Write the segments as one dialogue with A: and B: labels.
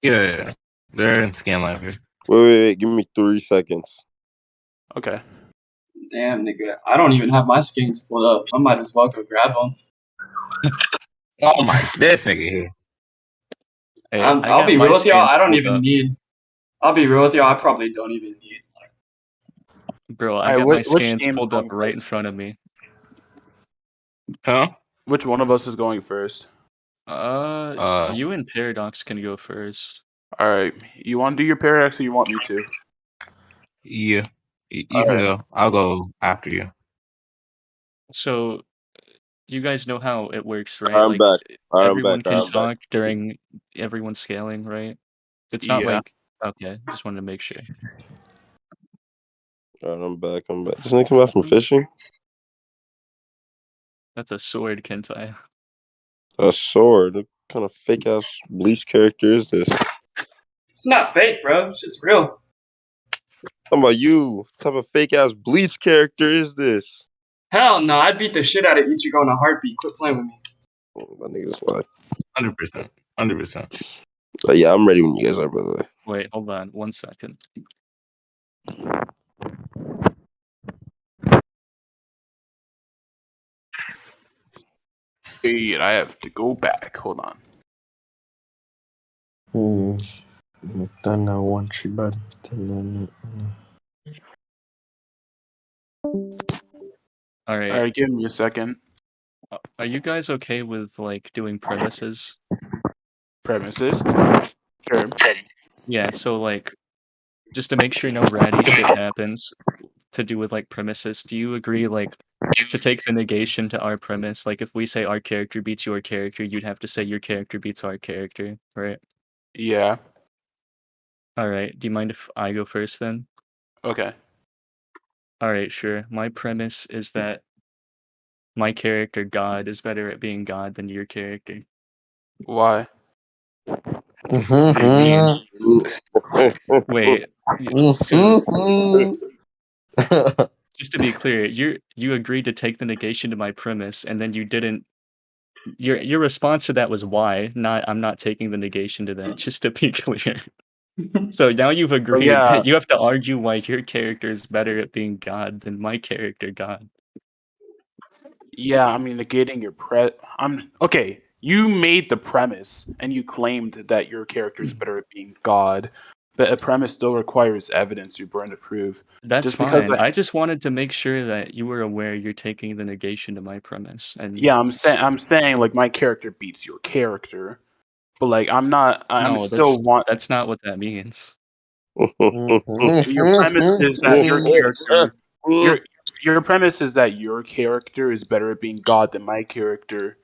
A: Yeah. They're in scan live here.
B: Wait. Give me 3 seconds.
C: Okay.
D: Damn, nigga. I don't even have my skins pulled up. I might as well go grab them.
A: Oh my, this nigga here.
E: Hey,
D: I'll be real with y'all. I don't even need. I'll be real with y'all. I probably don't even need.
E: Bro, I got my scans pulled up right in front of me.
A: Huh?
C: Which one of us is going first?
E: You and Paradox can go first.
C: All right. You want to do your Paradox, or you want me to?
A: Yeah. You can go. I'll go after you.
E: So, you guys know how it works, right?
B: I'm back.
E: Everyone can talk during everyone's scaling, right? It's not like... Okay, just wanted to make sure.
B: Alright, I'm back. Doesn't he come back from fishing?
E: That's a sword, Kentai.
B: A sword? What kind of fake-ass Bleach character is this?
D: It's not fake, bro. Shit's real.
B: How about you? What type of fake-ass Bleach character is this?
D: Hell no, I'd beat the shit out of Ichigo in a heartbeat. Quit playing with me.
B: Oh, my nigga's lying.
A: 100%. 100%.
B: Yeah, I'm ready when you guys are, by the way.
E: Wait, hold on 1 second.
C: Wait, I have to go back. Hold on.
F: Don't know one tree, but
E: All right.
C: All right, give me a second.
E: Are you guys okay with like doing premises?
C: Premises? Sure.
E: Yeah, so like just to make sure no ratty shit happens to do with like premises, do you agree like to take the negation to our premise? Like if we say our character beats your character, you'd have to say your character beats our character, right?
C: Yeah.
E: Alright, do you mind if I go first then?
C: Okay.
E: Alright, sure. My premise is that my character, God, is better at being God than your character.
C: Why?
E: Wait. So, just to be clear, you agreed to take the negation to my premise, and then you didn't. Your response to that was why, not I'm not taking the negation to that. Just to be clear. So now you've agreed that you have to argue why your character is better at being God than my character, God.
C: Yeah, I mean, negating your okay. You made the premise, and you claimed that your character is better at being God, but a premise still requires evidence you burn to prove.
E: That's
C: Just
E: fine.
C: because
E: I just wanted to make sure that you were aware you're taking the negation to my premise. And
C: yeah, I'm saying like my character beats your character, but like I'm not.
E: That's not what that means.
C: Your premise is that your character. Your premise is that your character is better at being God than my character.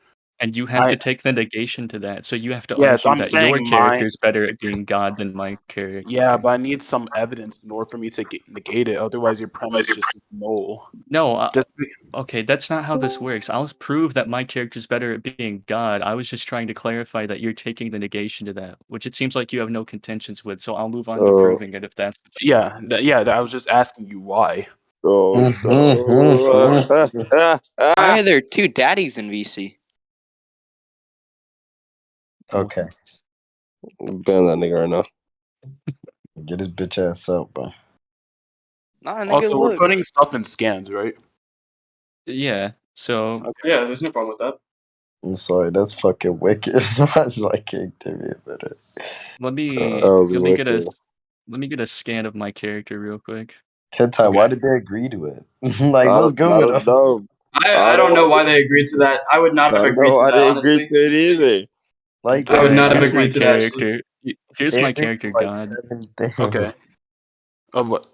E: And you have to take the negation to that. So you have to
C: Yes,
E: argue
C: I'm
E: that
C: saying
E: your character is better at being God than my character.
C: Yeah, but I need some evidence in order for me to negate it. Otherwise, your premise just is null.
E: No, okay, that's not how this works. I'll prove that my character is better at being God. I was just trying to clarify that you're taking the negation to that, which it seems like you have no contentions with. So I'll move on to proving it if that's what you
C: I was just asking you why.
B: Why
G: are there two daddies in VC?
F: Okay.
B: Ban that nigga right now.
F: Get his bitch ass out, bro.
G: Nah, nigga,
C: Also, we're putting stuff in scans, right?
E: Yeah. So
D: yeah, there's no problem with that.
F: I'm sorry, that's fucking wicked. Why's my character be better?
E: Let me get a scan of my character real quick.
F: Kentai, why did they agree to it? Like, what's good with them?
D: I don't know why they agreed to that. I would not have agreed to that, honestly.
B: I didn't agree to it either.
F: Like,
D: I would not have
E: Here's
D: agreed to that.
E: Character. Here's my character,
F: like
E: God.
F: 7 things.
C: Okay. Of what?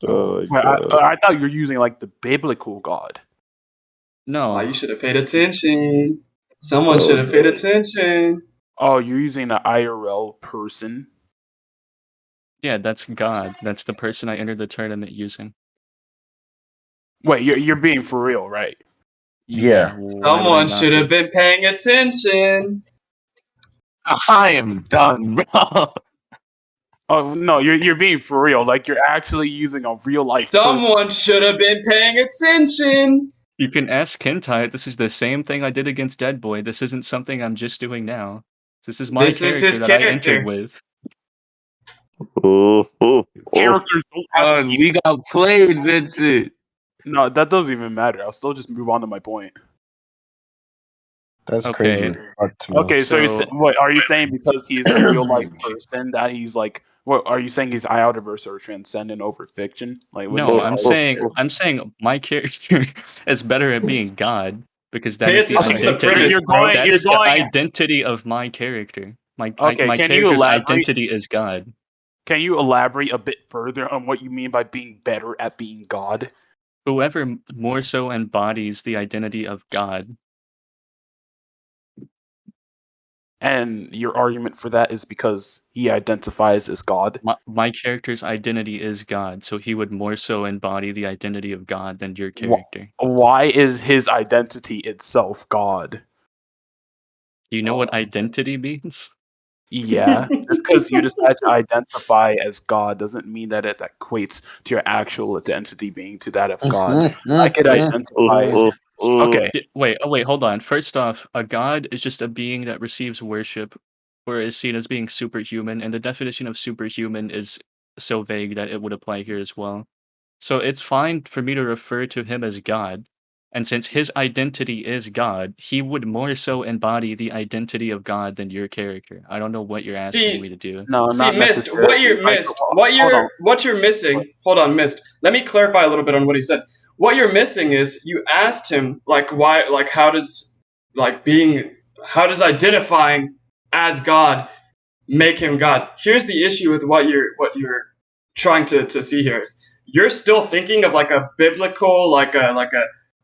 C: I thought you were using like the biblical God.
E: No.
D: You should have paid attention. Someone should have paid attention.
C: Oh, you're using an IRL person?
E: Yeah, that's God. That's the person I entered the tournament using.
C: Wait, you're being for real, right?
F: Yeah.
D: Someone should have been paying attention.
A: I am done, bro.
C: Oh no, you're being for real. Like you're actually using a real life.
D: Someone should have been paying attention.
E: You can ask Kentai. This is the same thing I did against Dead Boy. This isn't something I'm just doing now. This is my
D: This is
E: character
D: his
E: that I entered
D: character.
E: with.
C: Characters don't have to be.
A: We got played, Vincent.
C: No, that doesn't even matter. I'll still just move on to my point.
F: That's
E: Okay.
F: crazy as fuck to me.
C: Okay, so you're
E: So-
C: what are you saying because he's a real life person that he's like? What are you saying? He's Iodiverse or transcendent over fiction? Like what
E: No,
C: is it?
E: I'm saying my character is better at being God because that
D: Pay
E: is the
D: attention to the
E: identity.
D: premise, bro.
E: That
C: you're
E: is the
C: going-
E: identity of my character. My
C: Okay,
E: my
C: can you
E: character's
C: elaborate?
E: identity is God.
C: Can you elaborate a bit further on what you mean by being better at being God?
E: Whoever more so embodies the identity of God.
C: And your argument for that is because he identifies as God.
E: My character's identity is God, so he would more so embody the identity of God than your character.
C: Why is his identity itself God?
E: Do you know what identity means?
C: Yeah, just because you decide to identify as God doesn't mean that it equates to your actual identity being to that of God. I could identify. Okay,
E: Wait, hold on. First off, a god is just a being that receives worship or is seen as being superhuman, and the definition of superhuman is so vague that it would apply here as well. So it's fine for me to refer to him as God, and since his identity is God, he would more so embody the identity of God than your character. I don't know what you're asking me to do.
C: no,
D: See,
C: not
D: Myst,
C: necessarily.
D: what you're
C: Like,
D: missed,
C: hold on.
D: what you're missing. Hold on, Myst. Let me clarify a little bit on what he said. What you're missing is you asked him how does identifying as God make him God? Here's the issue with what you're trying to see here is you're still thinking of like a biblical like a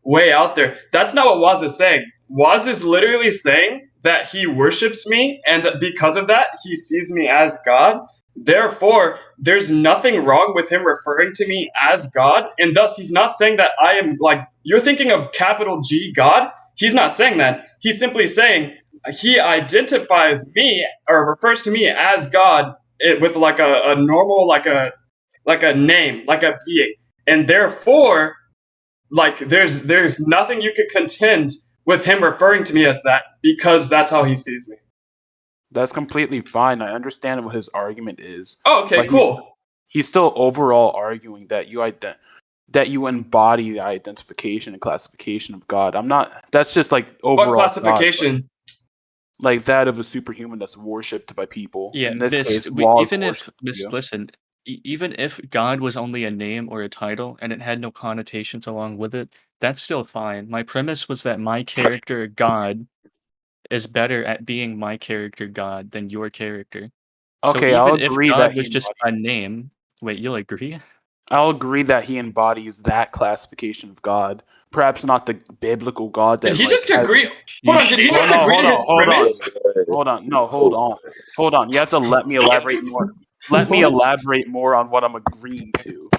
D: way out there. That's not what Wazz is saying. Wazz is literally saying that he worships me, and because of that, he sees me as God. Therefore, there's nothing wrong with him referring to me as God, and thus he's not saying that I am like you're thinking of capital G God. He's not saying that. He's simply saying he identifies me or refers to me as God with like a normal like a name, like a being, and therefore, like there's nothing you could contend with him referring to me as that because that's how he sees me.
C: That's completely fine. I understand what his argument is.
D: Oh, okay,
C: But
D: cool.
C: He's still overall arguing that you embody the identification and classification of God. I'm not. That's just like overall
D: What classification?
C: God, like that of a superhuman that's worshipped by people.
E: Yeah,
C: In this case,
E: even if listen, even if God was only a name or a title and it had no connotations along with it, that's still fine. My premise was that my character God is better at being my character God than your character.
C: Okay,
E: so
C: I'll
E: even if
C: agree
E: God
C: that
E: was just a name, wait, you'll agree?
C: I'll agree that he embodies that classification of God. Perhaps not the biblical God. That
D: Did he
C: like,
D: just
C: has-
D: agree? Hold on, did he just agree to his premise?
C: Hold on. No, hold on. You have to let me elaborate more. Let me elaborate more on what I'm agreeing to.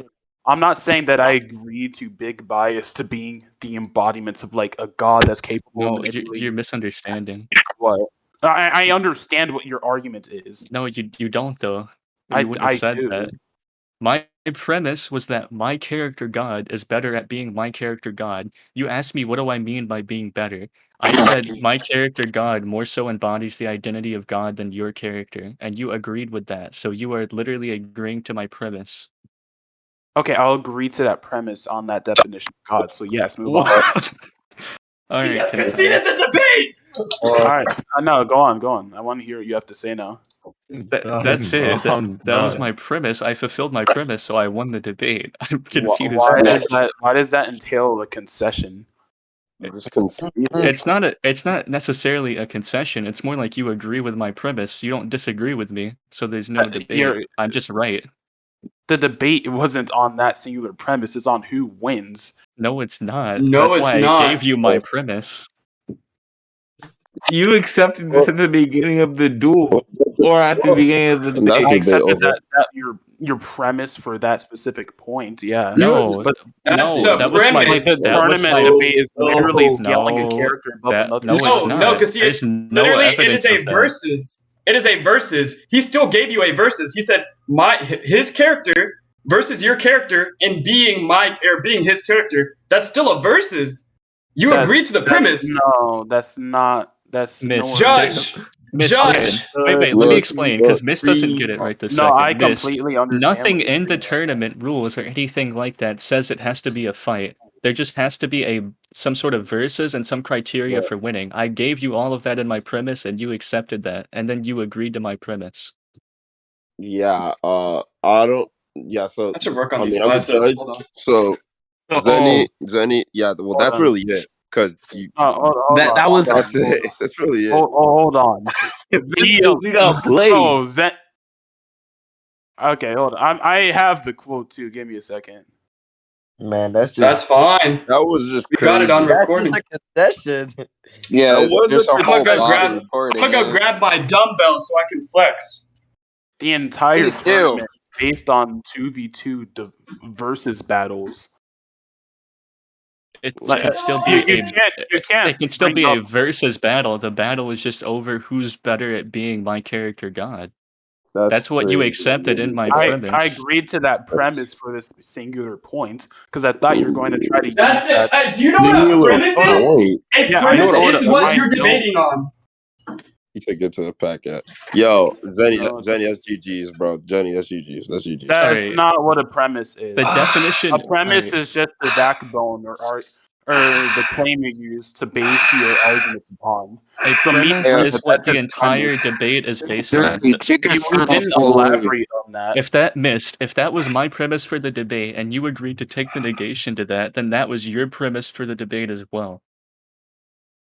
C: I'm not saying that I agree to big bias to being the embodiments of like a God that's capable of
E: No,
C: manipulating
E: you're misunderstanding.
C: what. I understand what your argument is.
E: No, you don't though. You wouldn't
C: I
E: have said
C: do.
E: that. My premise was that my character God is better at being my character God. You asked me what do I mean by being better. I said my character God more so embodies the identity of God than your character, and you agreed with that. So you are literally agreeing to my premise.
C: Okay, I'll agree to that premise on that definition of God. So yes, move on.
E: All
D: He
E: right,
D: just
E: Kentai.
D: conceded the debate.
C: All right, no, go on. I want to hear what you have to say now.
E: That's it. That was my premise. I fulfilled my premise, so I won the debate. I'm confused.
C: Why does that entail a concession?
E: It's not necessarily a concession. It's more like you agree with my premise. You don't disagree with me, so there's no debate. I'm just right.
C: The debate wasn't on that singular premise. It's on who wins.
E: No, it's not.
D: No,
E: That's
D: it's
E: why
D: not.
E: I gave you my premise.
A: You accepted this at the beginning of the duel or at the beginning of the
B: And that's
A: debate.
C: I
B: a bit
C: accepted
B: over.
C: that your premise for that specific point. Yeah.
E: No,
C: but
D: That's
E: no,
D: the
E: that was my
D: premise.
C: the
E: that was
C: tournament
E: my
C: debate is literally scaling a
E: no,
C: character above
E: that,
C: another.
E: no, it's
D: No,
E: not.
D: because see, it's
E: There's no
D: literally it
E: evidence
D: is a
E: of that.
D: versus. It is a versus. He still gave you a versus. He said his character versus your character and being his character. That's still a versus. You agreed to the premise.
C: No, that's not. That's
E: Myst,
D: Judge.
E: Myst,
D: Judge.
E: listen. Wait, let me
B: Look,
E: explain, because
B: look.
E: Myst doesn't get it right this
C: No,
E: second.
C: I
E: Myst,
C: completely understand.
E: nothing
C: what you're
E: in the
C: saying.
E: tournament rules or anything like that says it has to be a fight. There just has to be some sort of verses and some criteria for winning. I gave you all of that in my premise, and you accepted that, and then you agreed to my premise.
B: Yeah, I don't. Yeah, so
D: I should work on
B: I
D: these
B: mean, I'm a
D: biceps.
B: judge.
D: Hold on.
B: So Zenny, yeah. Well,
C: Hold
B: that's
C: on.
B: really it. Cause you,
C: Hold
A: That
C: on,
A: was
C: hold on,
B: that's it. That's really it.
C: hold on.
A: we got played.
C: Bro, okay, hold on. I have the quote too. Give me a second.
F: Man, that's
D: That's
F: just
D: fine.
B: That was just
D: We
B: crazy.
D: got it on
F: that's
D: recording.
F: just a concession.
G: Yeah,
B: That was
G: there's
B: a
G: a
D: I'm
G: whole
D: gonna go
G: body
D: grab. I'm
G: recording.
D: gonna go grab my dumbbell so I can flex.
C: The entire
G: Please do.
C: tournament is based on 2v2 versus battles.
E: It
C: Like,
E: can still be
C: you
E: a
C: can't.
E: it can still be
C: bring
E: a versus battle. The battle is just over who's better at being my character god. That's what you
B: crazy.
E: accepted in my
C: I
E: premise.
C: agreed to that premise for this singular point because I thought you were going to try to
D: That's
C: use
D: it.
C: that.
D: Do you know what a
B: Singular
D: premise is?
B: point.
D: A
C: Yeah,
D: premise
B: I know
D: is
B: what
D: what
B: a
D: you're
C: premise-
D: debating on.
B: You should get to the pack at. Yo, Zenny,
C: No.
B: Zenny, that's GG's, bro. Jenny, that's GG's. That's GG's.
C: That's
E: Alright.
C: not what a premise is.
E: The definition.
C: A premise
E: alright.
C: is just the backbone or the claim you use to base your argument upon.
E: A
C: So me
E: premise
C: saying
E: is
C: that
E: what
C: that's
E: the
C: a
E: entire
C: premise,
E: debate is based on.
G: Dirty chicken
C: you
G: circles
C: didn't
G: all the way.
C: elaborate on that.
E: If that Myst, if that was my premise for the debate and you agreed to take the negation to that, then that was your premise for the debate as well.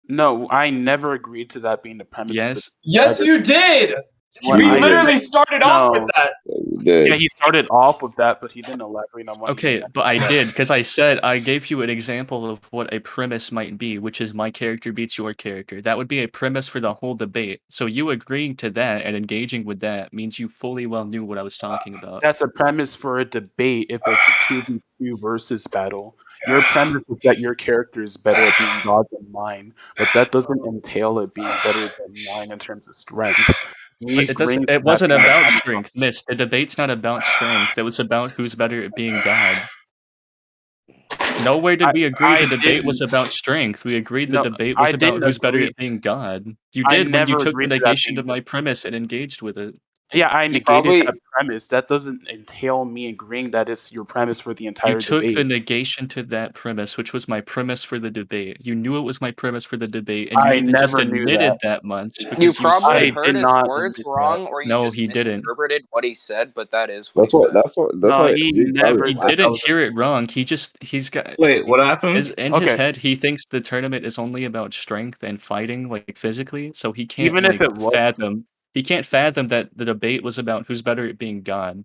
C: No, I never agreed to that being the premise.
E: Yes.
D: Yes, you did.
C: What
D: We
C: I
D: literally
C: did.
D: started off with
C: No.
D: that.
B: You did.
C: Yeah, he started off with that, but he didn't elaborate on what.
E: Okay, but I did, because I said I gave you an example of what a premise might be, which is my character beats your character. That would be a premise for the whole debate. So you agreeing to that and engaging with that means you fully well knew what I was talking about.
C: That's a premise for a debate if it's a 2v2 versus battle. Your premise is that your character is better at being god than mine, but that doesn't entail it being better than mine in terms of strength.
E: But it wasn't about strength, Myst. The debate's not about strength. It was about who's better at being god. Nowhere did we agree the debate was about strength. We agreed the debate was about who's better at being god. You did when you took the negation to my premise and engaged with it.
C: Yeah, I negated
G: probably-
C: that premise. That doesn't entail me agreeing that it's your premise for the entire
E: You took
C: debate.
E: the negation to that premise, which was my premise for the debate. You knew it was my premise for the debate, and you
C: I
E: even just
C: never knew
E: admitted
C: that.
E: that much.
G: You
E: because
G: probably
E: said-
G: heard
C: did
G: his
C: not
G: words
C: admit
G: wrong, or you
E: No,
G: just
E: he didn't.
G: misinterpreted what he said. But that is what
B: That's
G: he
B: what.
G: said.
B: That's why.
C: he
B: you guys
C: never
B: are
E: He
C: said that
E: didn't
C: was
E: hear it wrong. He's got.
A: Wait, what happened?
E: In his
C: Okay.
E: head, he thinks the tournament is only about strength and fighting, like physically. So he can't
C: Even if
E: like,
C: it was-
E: fathom. He can't fathom that the debate was about who's better at being God.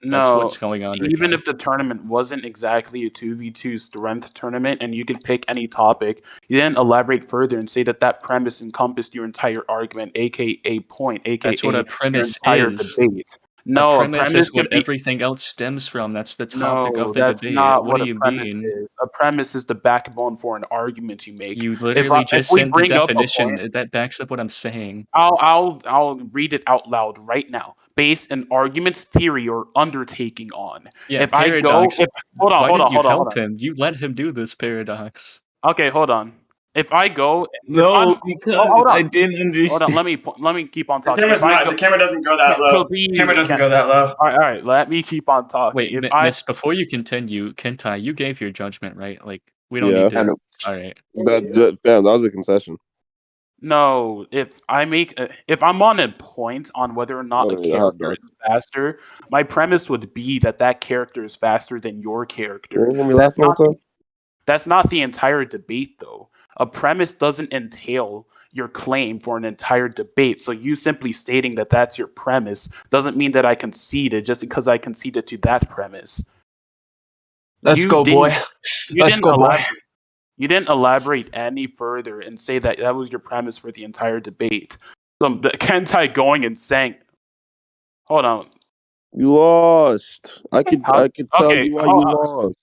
C: No,
E: That's what's going on.
C: even
E: right
C: if the tournament wasn't exactly a 2v2 strength tournament and you could pick any topic, you didn't elaborate further and say that that premise encompassed your entire argument, aka point, aka
E: That's what a premise
C: your entire
E: is.
C: debate. No,
E: a premise is what
C: could be-
E: everything else stems from. That's the topic
C: No,
E: of the
C: that's
E: debate.
C: not
E: What
C: what
E: do
C: a
E: you
C: premise
E: mean?
C: is. A premise is the backbone for an argument you make.
E: You
C: If
E: literally just
C: we
E: sent the
C: bring up a
E: definition
C: point-
E: that backs up what I'm saying.
C: I'll read it out loud right now. Base an argument's theory or undertaking on.
E: Yeah,
C: if
E: paradox.
C: I go, hold on,
E: Why
C: hold
E: didn't
C: on,
E: you
C: hold on,
E: help
C: hold on.
E: him? You let him do this paradox.
C: Okay, hold on. If I go,
A: No, because
C: hold on.
A: I didn't understand.
C: hold on, let me keep on
D: The
C: talking.
D: camera's
C: If I
D: not.
C: go-
D: The camera doesn't go that low.
C: Please,
D: The camera doesn't
C: Ken-
D: go that low.
C: all right, let me keep on talking.
E: Wait,
C: If
E: Miss, before you continue, Kentai, you gave your judgment, right? Like, we don't
B: Yeah.
E: need to. All right.
B: Fam, that was a concession.
C: No, if I'm on a point on whether or not
B: No,
C: a
B: no, no,
C: character
B: no.
C: is faster, my premise would be that character is faster than your character.
B: You're gonna be laughing all the time.
C: That's not the entire debate, though. A premise doesn't entail your claim for an entire debate. So you simply stating that that's your premise doesn't mean that I conceded just because I conceded to that premise.
D: Let's
C: You
D: go,
C: didn't-
D: boy.
C: You
D: Let's
C: didn't
D: go, boy.
C: elaborate- You didn't elaborate any further and say that that was your premise for the entire debate. So the Kentai going and saying, "Hold on,
B: You lost. I could tell
C: Okay,
B: you why
C: hold
B: you
C: on.
B: lost.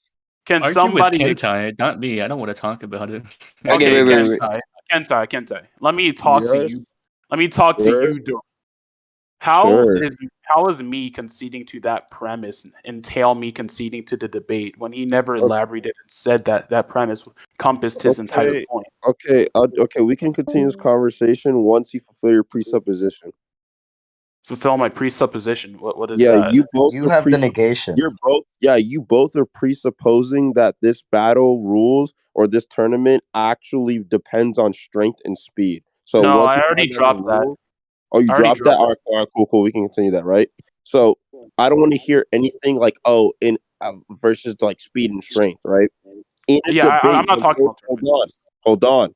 C: can
E: Argue
C: somebody?"
E: with Kentai, not me. I don't want to talk about it.
C: Okay,
G: wait.
C: Kentai. Let me talk to
B: Yes.
C: you. Let me talk to
B: Sure.
C: you. How
F: Sure.
C: is me conceding to that premise entail me conceding to the debate when he never elaborated and said that that premise encompassed his entire
B: Okay,
C: point?
B: okay. We can continue this conversation once you fulfill your presupposition.
C: Fulfill my presupposition. What is
B: Yeah,
C: that?
B: you both
F: You
B: are
F: have the negation.
B: you both are presupposing that this battle rules or this tournament actually depends on strength and speed. So
C: No,
B: once
C: I
B: you
C: already
B: find out the
C: dropped that.
B: rules, oh, you
C: I already
B: dropped that.
C: dropped
B: All right, cool. We can continue that, right? So I don't want to hear anything like in versus like speed and strength, right? In a
C: Yeah,
B: debate,
C: I'm not talking about tournament.
B: hold on,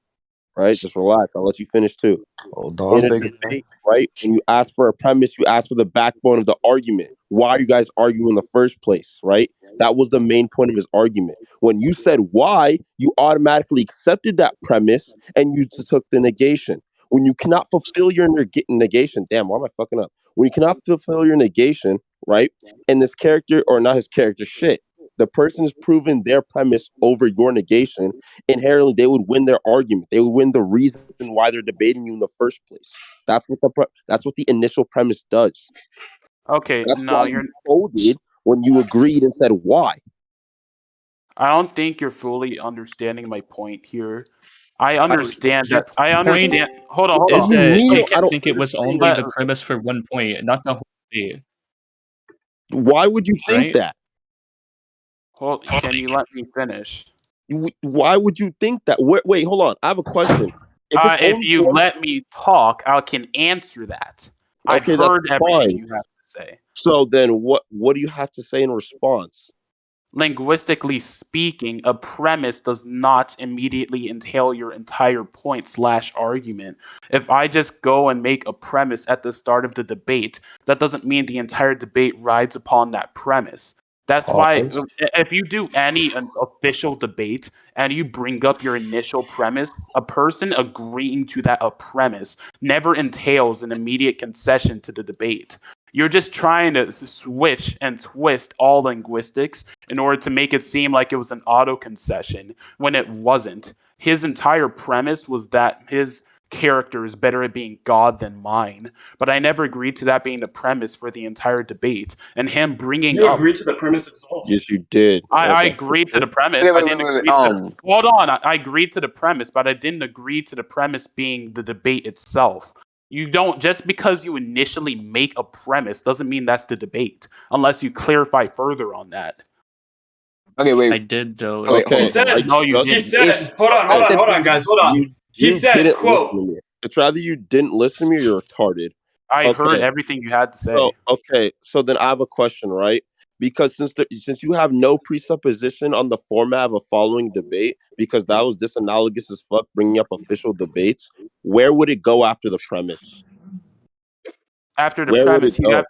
B: right? Just relax. I'll let you finish too.
F: Hold
B: In
F: on,
B: a
F: big man.
B: debate, right? When you ask for a premise, you ask for the backbone of the argument. Why are you guys arguing in the first place, right? That was the main point of his argument. When you said why, you automatically accepted that premise and you took the negation. When you cannot fulfill your negation, damn, why am I fucking up? When you cannot fulfill your negation, right? And this character, or not his character, shit, the person is proving their premise over your negation, inherently they would win their argument. They would win the reason why they're debating you in the first place. That's what the initial premise does.
C: Okay,
B: That's
C: no,
B: why you folded when you agreed and said why.
C: I don't think you're fully understanding my point here. I understand
E: Your
C: that. I
E: point
C: understand. Hold on.
E: is
B: you
E: that
B: mean
E: you
B: I
E: can't
B: don't
E: think it was only
C: But
E: the premise for one point, not the whole debate,
B: Why would you think
E: right?
B: that?
C: can you let me finish?
B: Why would you think that? Wait, hold on. I have a question. If it's
C: If
B: only
C: you
B: one,
C: let me talk, I can answer that. I've
B: okay, that's
C: heard everything
B: fine.
C: you have to say.
B: So then, what do you have to say in response?
C: Linguistically speaking, a premise does not immediately entail your entire point / argument. If I just go and make a premise at the start of the debate, that doesn't mean the entire debate rides upon that premise. That's why
F: Pause.
C: if you do any official debate and you bring up your initial premise, a person agreeing to that a premise never entails an immediate concession to the debate. You're just trying to switch and twist all linguistics in order to make it seem like it was an auto concession when it wasn't. His entire premise was that his character is better at being God than mine. But I never agreed to that being the premise for the entire debate. And him bringing
D: You
C: up.
D: agreed to the premise itself.
B: Yes, you did.
C: I
B: Okay.
C: agreed to the premise.
G: Wait,
C: I
G: wait,
C: didn't
G: wait, wait.
C: agree to the. Hold on. I agreed to the premise, but I didn't agree to the premise being the debate itself. You don't, just because you initially make a premise doesn't mean that's the debate, unless you clarify further on that.
G: Okay,
E: I
G: wait.
E: did though.
G: Okay,
B: Okay.
D: He said,
C: No, you
B: just-
D: he
C: didn't.
D: said, hold on, guys, hold on. He
B: You
D: said,
B: didn't
D: quote,
B: listen to me. It's rather you didn't listen to me or you're retarded.
C: I heard
B: Okay.
C: everything you had to say.
B: So then I have a question, right? Because since you have no presupposition on the format of a following debate, because that was disanalogous as fuck, bringing up official debates, where would it go after the premise?
C: After the
B: Where would
C: premise,
B: it go?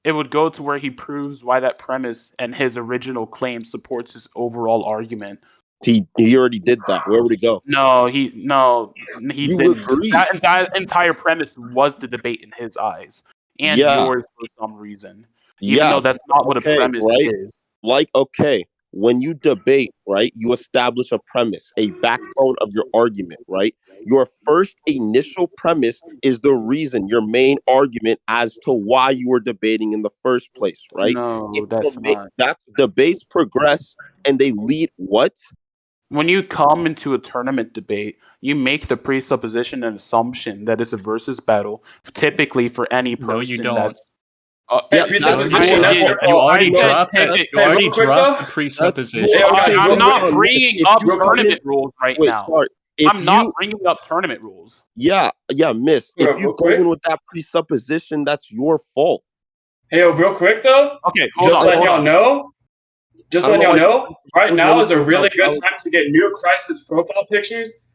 C: it would go to where he proves why that premise and his original claim supports his overall argument.
B: He already did that. Where would it go?
C: No, he
B: You
C: didn't.
B: agree?
C: That entire premise was the debate in his eyes and
B: Yeah.
C: yours for some reason. Even
B: Yeah.
C: though that's not what a
B: Okay,
C: premise
B: right?
C: is.
B: Like, okay, when you debate, right, you establish a premise, a backbone of your argument, right? Your first initial premise is the reason, your main argument as to why you were debating in the first place, right?
C: No, that's not.
B: That's debates progress and they lead what?
C: When you come into a tournament debate, you make the presupposition and assumption that it's a versus battle, typically for any person
E: No, you don't.
C: that's.
D: hey,
B: Yeah,
D: presupposition, that's your
E: You
D: fault.
E: already
C: I said
E: dropped that.
C: typic-
E: You
D: Hey,
E: already
D: real quick,
E: dropped
D: though.
E: the presupposition.
D: Hey, okay,
C: I'm
D: real
C: not
D: quick.
C: bringing
B: if
C: up
B: you
C: tournament rules right
B: Wait,
C: now.
B: sorry.
C: I'm not bringing up tournament rules.
B: Yeah, Myst.
D: Hold
B: If
D: on,
B: you
D: real
B: go
D: quick.
B: in with that presupposition, that's your fault.
D: Hey, real quick, though.
C: Okay, hold
D: Just
C: on.
D: letting
C: Hold
D: y'all
C: on.
D: know. Just
B: I don't
D: letting
B: know
D: y'all
B: why-
D: know. Right
B: There's
D: now
B: really
D: is a really
B: no
D: good time to get new Crisis profile pictures.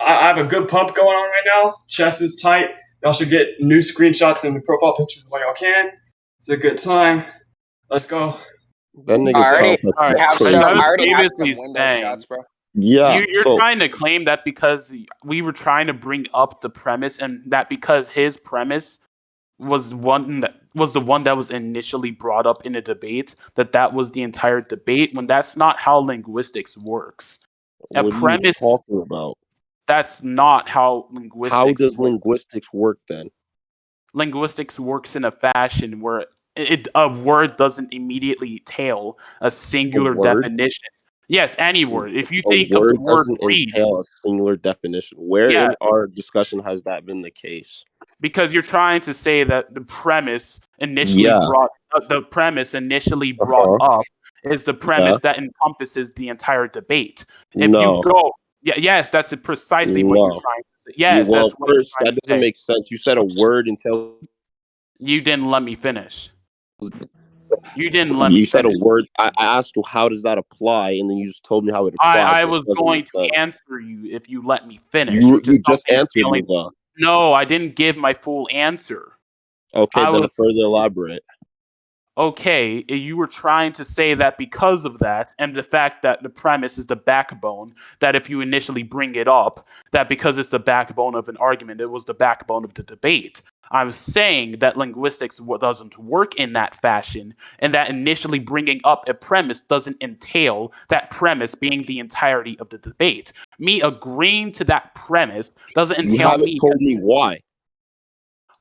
D: I have a good pump going on right now. Chest is tight. Y'all should get new screenshots and profile pictures while y'all can. It's a good time. Let's go.
B: That nigga
G: I already
B: sounds
C: All right.
G: have
B: crazy.
G: some.
C: I was
G: I already have some
C: previously
G: Windows
C: saying-
G: shots, bro.
B: Yeah,
C: You're
B: so
C: trying to claim that because we were trying to bring up the premise, and that because his premise was the one that was initially brought up in a debate, that was the entire debate, when that's not how linguistics works. A
B: what are you
C: premise,
B: talking about?
C: that's not how linguistics
B: How does
C: work.
B: linguistics work then?
C: linguistics works in a fashion where a word doesn't immediately entail a singular
B: word?
C: definition. Yes, any word. If you
B: A
C: think of the
B: word
C: word
B: doesn't
C: read,
B: entail a singular definition. Where
C: yeah,
B: in our discussion has that been the case?
C: because you're trying to say that the premise initially
B: Yeah.
C: brought
B: Uh-huh.
C: up is the
B: Yeah.
C: premise that encompasses the entire debate. If you
B: No.
C: go, yes, that's precisely what you're
B: No.
C: trying to say. Yes,
B: Well,
C: that's what you're
B: first,
C: trying
B: that
C: to
B: doesn't
C: say.
B: make sense. You said a word entails.
C: You didn't let me finish. You didn't let
B: You
C: me
B: said a
C: finish.
B: word. I asked you how does that apply, and then you just told me how it applies.
C: I
B: So it
C: was
B: doesn't
C: going
B: make
C: to
B: sense.
C: answer you if you let me finish,
B: You
C: which is
B: just
C: something you're
B: answered me
C: failing.
B: though.
C: No, I didn't give my full answer.
B: Okay,
C: I
B: then
C: was
B: further elaborate.
C: okay. You were trying to say that because of that, and the fact that the premise is the backbone, that if you initially bring it up, that because it's the backbone of an argument, it was the backbone of the debate. I was saying that linguistics doesn't work in that fashion, and that initially bringing up a premise doesn't entail that premise being the entirety of the debate. Me agreeing to that premise doesn't
B: You
C: entail
B: haven't
C: me.
B: told me why.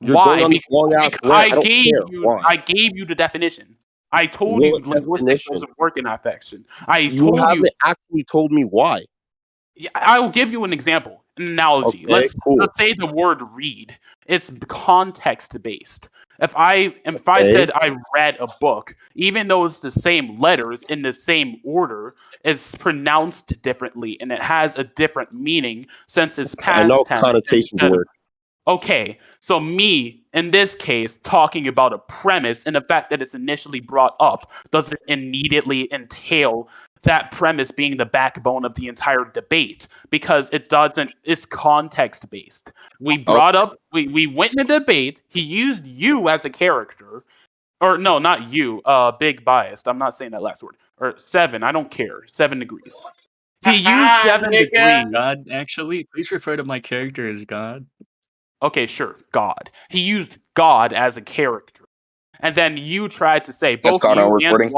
B: You're going
C: Why?
B: on this long ass
C: Because
B: rant. I don't care. Why?
C: I gave you the definition. I told you
B: What
C: linguistics
B: definition?
C: doesn't work in that fashion. I
B: You
C: told you.
B: haven't actually told me why.
C: I will give you an example, an analogy.
B: Okay, cool.
C: Let's say the word read. It's context based. If I
B: Okay.
C: said I read a book, even though it's the same letters in the same order, it's pronounced differently and it has a different meaning since it's
B: I know
C: past tense
B: connotations
C: instead of.
B: work.
C: Okay, so me, in this case, talking about a premise and the fact that it's initially brought up doesn't immediately entail that premise being the backbone of the entire debate because it's context based. We brought up, we went in a debate, he used you as a character, or no, not you, big biased. I'm not saying that last word. Or 7, I don't care. 7 degrees. He used 7
D: nigga.
C: degrees.
E: God, actually, please refer to my character as God.
C: Okay, sure, God. He used God as a character. And then you tried to say,
G: That's God on recording.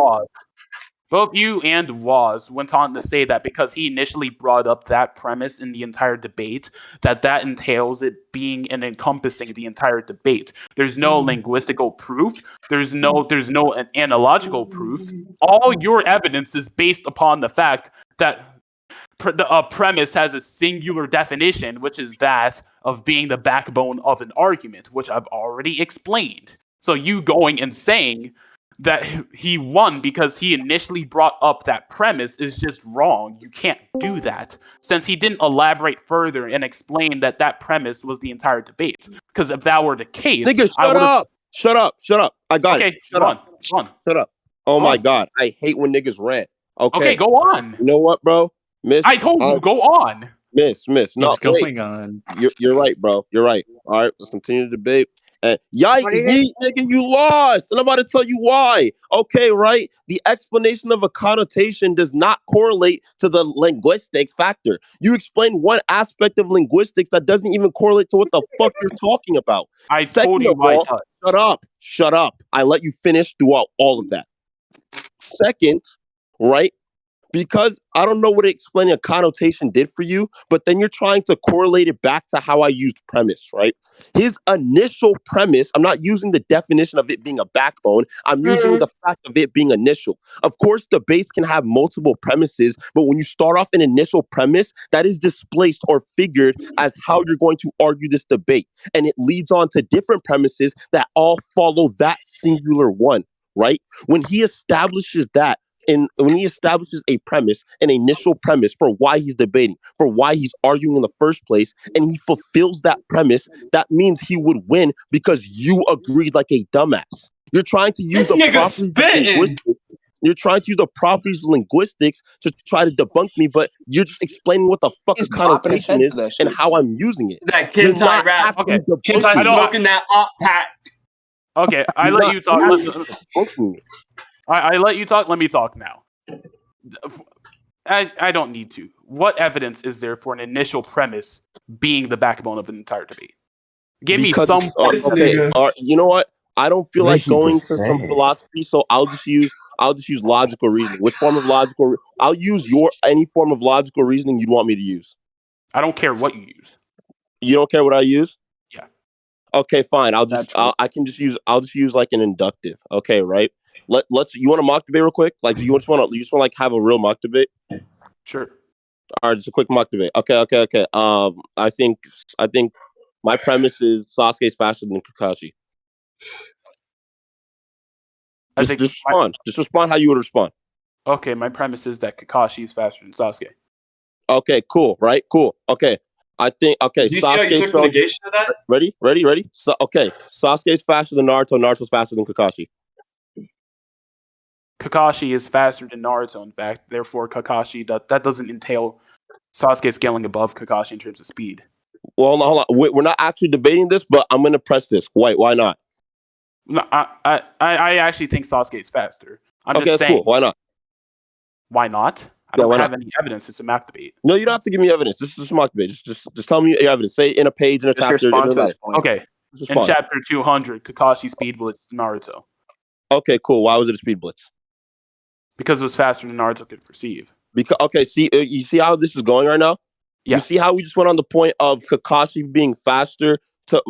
C: both you and Wazz went on to say that because he initially brought up that premise in the entire debate, that entails it being and encompassing the entire debate. There's no linguistical proof. There's no analogical proof. All your evidence is based upon the fact that the premise has a singular definition, which is that of being the backbone of an argument, which I've already explained. So you going and saying that he won because he initially brought up that premise is just wrong. You can't do that since he didn't elaborate further and explain that that premise was the entire debate. Because if that were the case,
B: Nigga,
C: I
B: shut
C: would have.
B: up. Shut up. Shut up. I got
C: Okay,
B: it. Shut up.
C: go on.
B: Shut up. Oh
C: Go
B: my
C: on.
B: god. I hate when niggas rant.
C: Okay,
B: Okay.
C: go on.
B: You know what, bro? Myst.
C: I told you, go on.
B: Myst. No,
E: He's
B: wait.
E: going on.
B: You're right, bro. You're right. All right, let's continue the debate. And yikes,
G: What are you
B: yeet, nigga, you lost. And I'm about to tell you why. Okay, right? The explanation of a connotation does not correlate to the linguistics factor. You explain one aspect of linguistics that doesn't even correlate to what the fuck you're talking about.
C: I told
B: Second
C: you
B: of
C: why it
B: all,
C: does.
B: shut up. Shut up. I let you finish throughout all of that. Second, right? Because I don't know what explaining a connotation did for you, but then you're trying to correlate it back to how I used premise, right? His initial premise, I'm not using the definition of it being a backbone, I'm using the fact of it being initial. Of course, debates can have multiple premises, but when you start off an initial premise, that is displaced or figured as how you're going to argue this debate. And it leads on to different premises that all follow that singular one, right? When he establishes that, and when he establishes a premise, an initial premise for why he's debating, for why he's arguing in the first place, and he fulfills that premise, that means he would win because you agreed like a dumbass. You're trying to use
D: This
B: the
D: nigga
B: properties of
D: spitting.
B: linguistics. You're trying to use the properties of linguistics to try to debunk me, but you're just explaining what the fuck
G: He's
B: a
G: bopping his
B: connotation
G: head
B: is
G: to that
B: and
G: shit.
B: how I'm using it.
D: That
B: You're
D: Kentai
B: not
D: rap.
B: actually
C: Okay.
D: Kentai
B: debunking me.
D: smoking that op pack.
C: Okay, I
B: You're
C: let
B: not
C: you talk.
B: actually debunking me.
C: I let you talk. Let me talk now. I don't need to. What evidence is there for an initial premise being the backbone of an entire debate? Give me
B: Because
C: some.
D: This
B: okay,
D: nigga.
B: you know what? I don't feel
F: What
B: like
F: did he
B: going
F: just
B: to some
F: say?
B: philosophy, so I'll just use logical reasoning. Which form of I'll use any form of logical reasoning you'd want me to use.
C: I don't care what you use.
B: You don't care what I use?
C: Yeah.
B: Okay, fine. I'll
F: Naturally.
B: just use like an inductive. Okay, right? Let's. You want a mock debate real quick? Like, you just want to like have a real mock debate?
C: Sure.
B: All right, just a quick mock debate. Okay. I think my premise is Sasuke's faster than Kakashi.
C: I think
B: Just respond. Just respond how you would respond.
C: okay, my premise is that Kakashi is faster than Sasuke.
B: Okay, cool. Right, cool. Okay, I think
D: Do you see how you
B: Sasuke's
D: took the negation of that?
B: ready. So okay, Sasuke's faster than Naruto. Naruto's faster than Kakashi.
C: Kakashi is faster than Naruto, in fact. Therefore, Kakashi that doesn't entail Sasuke scaling above Kakashi in terms of speed.
B: Well, hold on. We're not actually debating this, but I'm gonna press this. Why not?
C: No, I actually think Sasuke is faster. I'm
B: Okay,
C: just
B: that's
C: saying.
B: cool. Why not?
C: Why not? I
B: Yeah,
C: don't
B: why
C: have
B: not?
C: any evidence. It's a mock debate.
B: No, you don't have to give me evidence. This is just a mock debate. Just tell me your evidence. Say it in a page, in a
F: Just
B: chapter, in
F: respond
B: a
F: to his
B: letter.
F: point.
C: Okay.
B: Just
C: In
B: respond.
C: chapter 200, Kakashi speed blitzed Naruto
B: Okay, cool. Why was it a speed blitz?
C: because it was faster than Naruto could perceive.
B: Because see, you see how this is going right now.
C: Yeah.
B: You see how we just went on the point of Kakashi being faster to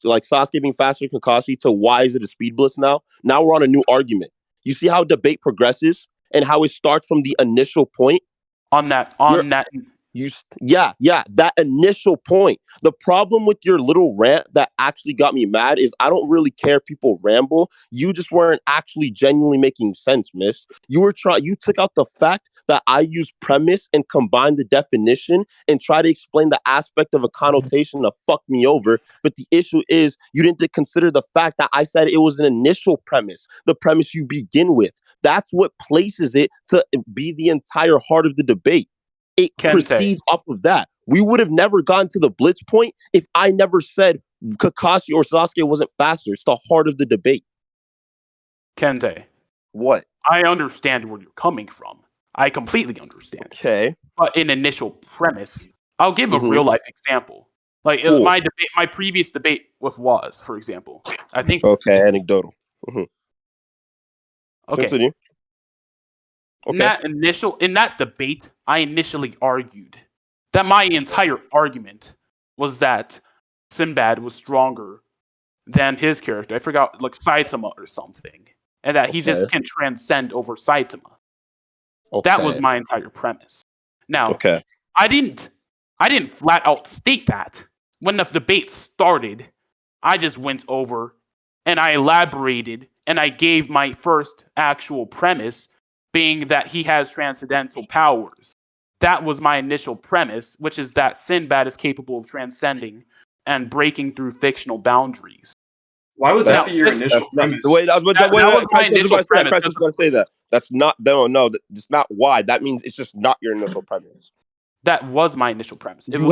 B: like Sasuke being faster than Kakashi to why is it a speed blitz now? Now we're on a new argument. You see how debate progresses and how it starts from the initial point. That initial point. The problem with your little rant that actually got me mad is I don't really care if people ramble. You just weren't actually genuinely making sense, Myst. You took out the fact that I use premise and combine the definition and try to explain the aspect of a connotation to fuck me over. But the issue is you didn't consider the fact that I said it was an initial premise, the premise you begin with. That's what places it to be the entire heart of the debate. It
C: Kentai.
B: proceeds off of that. We would have never gotten to the blitz point if I never said Kakashi or Sasuke wasn't faster. It's the heart of the debate.
C: Kentai.
B: What?
C: I understand where you're coming from. I completely understand.
B: Okay.
C: But in initial premise, I'll give a real life example. Like
B: Cool.
C: my previous debate with Wazz, for example. I think.
B: Okay, anecdotal.
C: Okay.
B: Continue. Okay.
C: In that debate, I initially argued that my entire argument was that Sinbad was stronger than his character. I forgot, like Saitama or something, and that he just can transcend over Saitama.
B: Okay.
C: That was my entire premise. Now,
B: okay.
C: I didn't flat out state that when the debate started. I just went over and I elaborated and I gave my first actual premise, being that he has transcendental powers. That was my initial premise, which is that Sinbad is capable of transcending and breaking through fictional boundaries.
D: Why would that be your initial premise?
C: That was my initial premise.
B: I was going to say that. That's not, no, it's not why. That means it's just not your initial premise.
C: That was my initial premise.
B: This is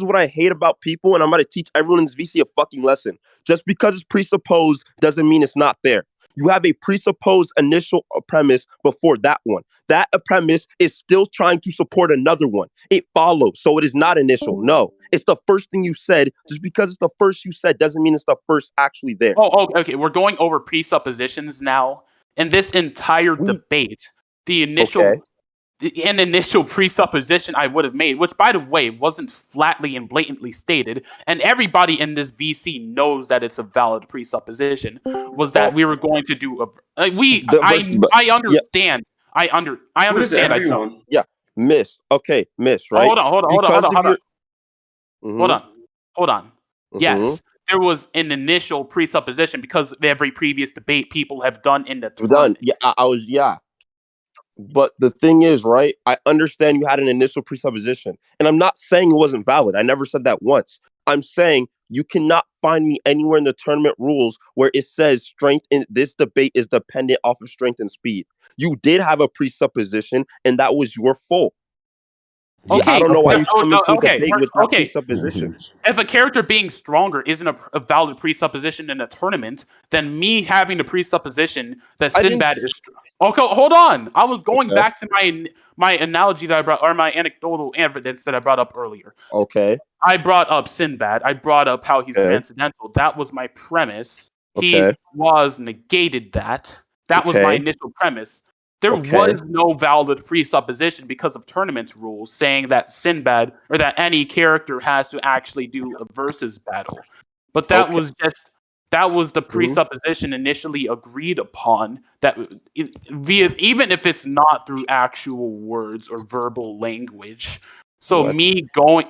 B: what I hate about people, and I'm going to teach everyone in this VC a fucking lesson. Just because it's presupposed doesn't mean it's not there. You have a presupposed initial premise before that one. That premise is still trying to support another one. It follows, so it is not initial. No, it's the first thing you said. Just because it's the first you said doesn't mean it's the first actually there.
C: Okay. We're going over presuppositions now. In this entire debate, an initial presupposition I would have made, which, by the way, wasn't flatly and blatantly stated, and everybody in this VC knows that it's a valid presupposition, was that we were going to do I understand. I understand.
D: Everyone?
B: Myst. Okay, Myst, right?
C: Hold on. Yes, there was an initial presupposition because of every previous debate people have done in the tournament.
B: But the thing is, right, I understand you had an initial presupposition. And I'm not saying it wasn't valid. I never said that once. I'm saying you cannot find me anywhere in the tournament rules where it says strength in this debate is dependent off of strength and speed. You did have a presupposition, and that was your fault.
C: Okay,
B: I don't know why you come into a debate with that presupposition.
C: If a character being stronger isn't a valid presupposition in a tournament, then me having the presupposition that Sinbad is strong. Okay, hold on. I was going back to my analogy that I brought, or my anecdotal evidence that I brought up earlier.
B: Okay.
C: I brought up Sinbad. I brought up how he's transcendental. That was my premise. He was negated that. That was my initial premise. There
B: Okay.
C: was no valid presupposition because of tournament rules saying that Sinbad or that any character has to actually do a versus battle. But that
B: Okay.
C: was the presupposition initially agreed upon that via even if it's not through actual words or verbal language. So
B: What?
C: me going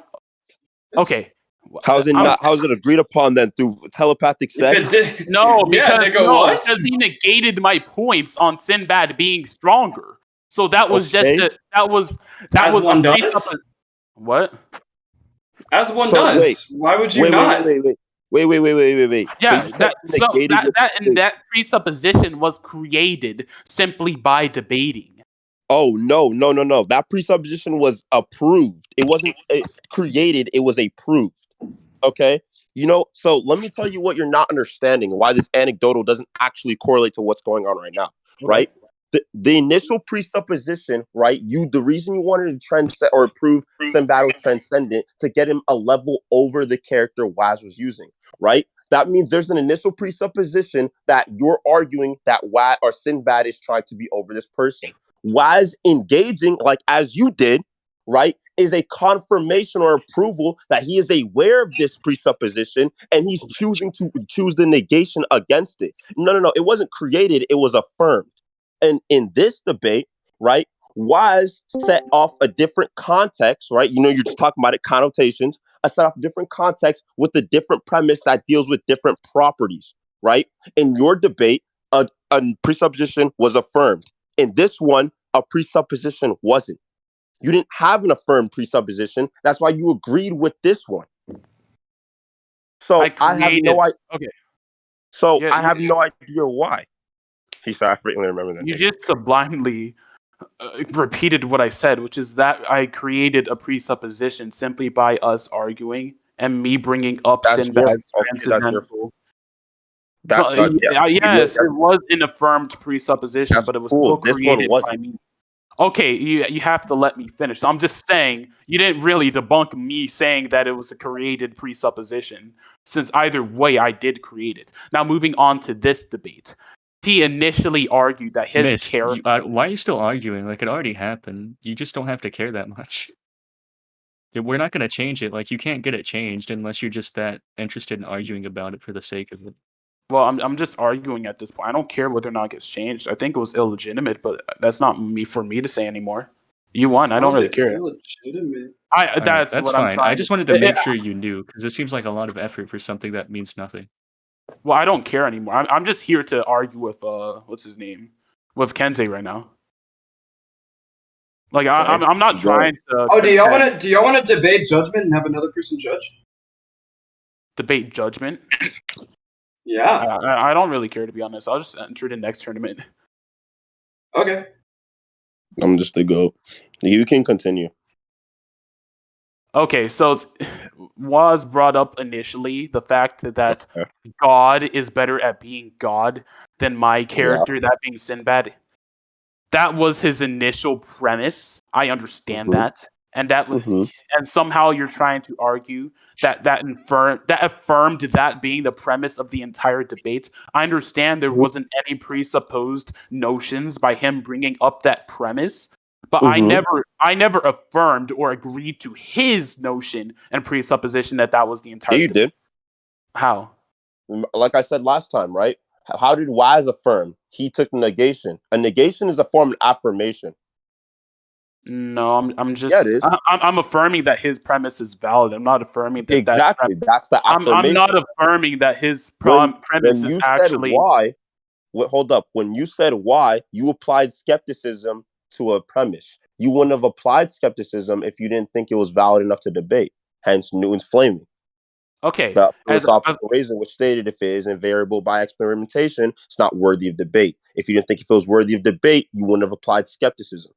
C: okay.
B: How's it
C: I'm-
B: not? How's it agreed upon then through telepathic
D: If
B: sex?
D: it did,
C: No,
D: yeah,
C: because
D: nigga, what?
C: because he negated my points on Sinbad being stronger. So that was just
B: Okay.
C: that was
D: As
C: a
D: one does?
C: What?
D: As one
B: So,
D: does.
B: wait.
D: Why would you
B: Wait.
D: not?
B: Wait.
C: Yeah,
B: So you said you negated your- wait.
C: that presupposition was created simply by debating.
B: Oh no. That presupposition was approved. It wasn't created. It was approved. Okay. So let me tell you what you're not understanding and why this anecdotal doesn't actually correlate to what's going on right now. Right. The initial presupposition, right? The reason you wanted to transcend or prove Sinbad transcendent to get him a level over the character Wazz was using, right? That means there's an initial presupposition that you're arguing that Wazz or Sinbad is trying to be over this person. Wazz engaging, like as you did, right, is a confirmation or approval that he is aware of this presupposition and he's choosing to choose the negation against it. No. It wasn't created, it was affirmed. And in this debate, right, Wazz set off a different context, right? You're just talking about it, connotations. I set off a different context with a different premise that deals with different properties, right? In your debate, a presupposition was affirmed. In this one, a presupposition wasn't. You didn't have an affirmed presupposition. That's why you agreed with this one. So I have no idea.
C: Okay.
B: So
C: Yeah,
B: I have no idea why. He said, I frequently remember that.
C: You
B: name.
C: just sublimely repeated what I said, which is that I created a presupposition simply by us arguing and me bringing up
B: That's
C: Sinbad's
B: your- okay, that's your-
C: transcendental.
B: That,
C: Yes, it was an affirmed presupposition,
B: That's
C: but it was
B: cool.
C: still
B: This one
C: created by
B: wasn't.
C: me. Okay, you have to let me finish. So I'm just saying you didn't really debunk me saying that it was a created presupposition, since either way I did create it. Now moving on to this debate. He initially argued that his
E: Myst,
C: character.
E: why are you still arguing? Like, it already happened. You just don't have to care that much. We're not going to change it. Like, you can't get it changed unless you're just that interested in arguing about it for the sake of it.
C: Well, I'm just arguing at this point. I don't care whether or not it gets changed. I think it was illegitimate, but that's not for me to say anymore. You won. I don't really care.
D: Illegitimate.
C: That's
E: That's
C: what
E: fine.
C: I'm trying.
E: I just wanted to make sure you knew, because it seems like a lot of effort for something that means nothing.
C: Well, I don't care anymore. I'm just here to argue with what's his name, with Kentai right now. Like I'm not trying to.
D: Oh, do y'all want to debate judgment and have another person judge?
C: Debate judgment?
D: Yeah.
C: I don't really care, to be honest. I'll just enter the next tournament.
D: Okay.
B: I'm just the GOAT. You can continue.
C: Okay, so was brought up initially the fact that God is better at being God than my character, that being Sinbad. That was his initial premise. I understand that, and and somehow you're trying to argue that affirmed that being the premise of the entire debate. I understand there wasn't any presupposed notions by him bringing up that premise. But I never affirmed or agreed to his notion and presupposition that was the entire.
B: Yeah, you did.
C: How?
B: Like I said last time, right? How did Wazz affirm? He took negation. A negation is a form of affirmation.
C: No, I'm just.
B: Yeah, it is.
C: I'm affirming that his premise is valid. I'm not affirming that.
B: Exactly. That's the affirmation.
C: I'm not affirming that his premise is actually.
B: Why? Hold up. When you said why, you applied skepticism to a premise. You wouldn't have applied skepticism if you didn't think it was valid enough to debate. Hence, Newton's flaming.
C: Okay.
B: The philosophical reason which stated if it is invariable by experimentation, it's not worthy of debate. If you didn't think if it was worthy of debate, you wouldn't have applied skepticism.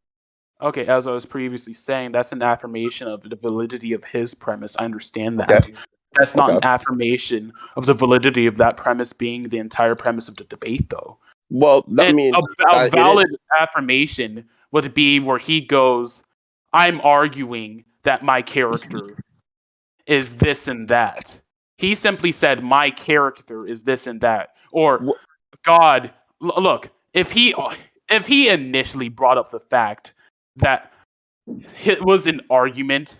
C: Okay, as I was previously saying, that's an affirmation of the validity of his premise. I understand that.
B: Okay.
C: That's not an affirmation of the validity of that premise being the entire premise of the debate, though.
B: Well, I mean,
C: a valid affirmation would be where he goes, I'm arguing that my character is this and that. He simply said, my character is this and that. Or, God, look, if if he initially brought up the fact that it was an argument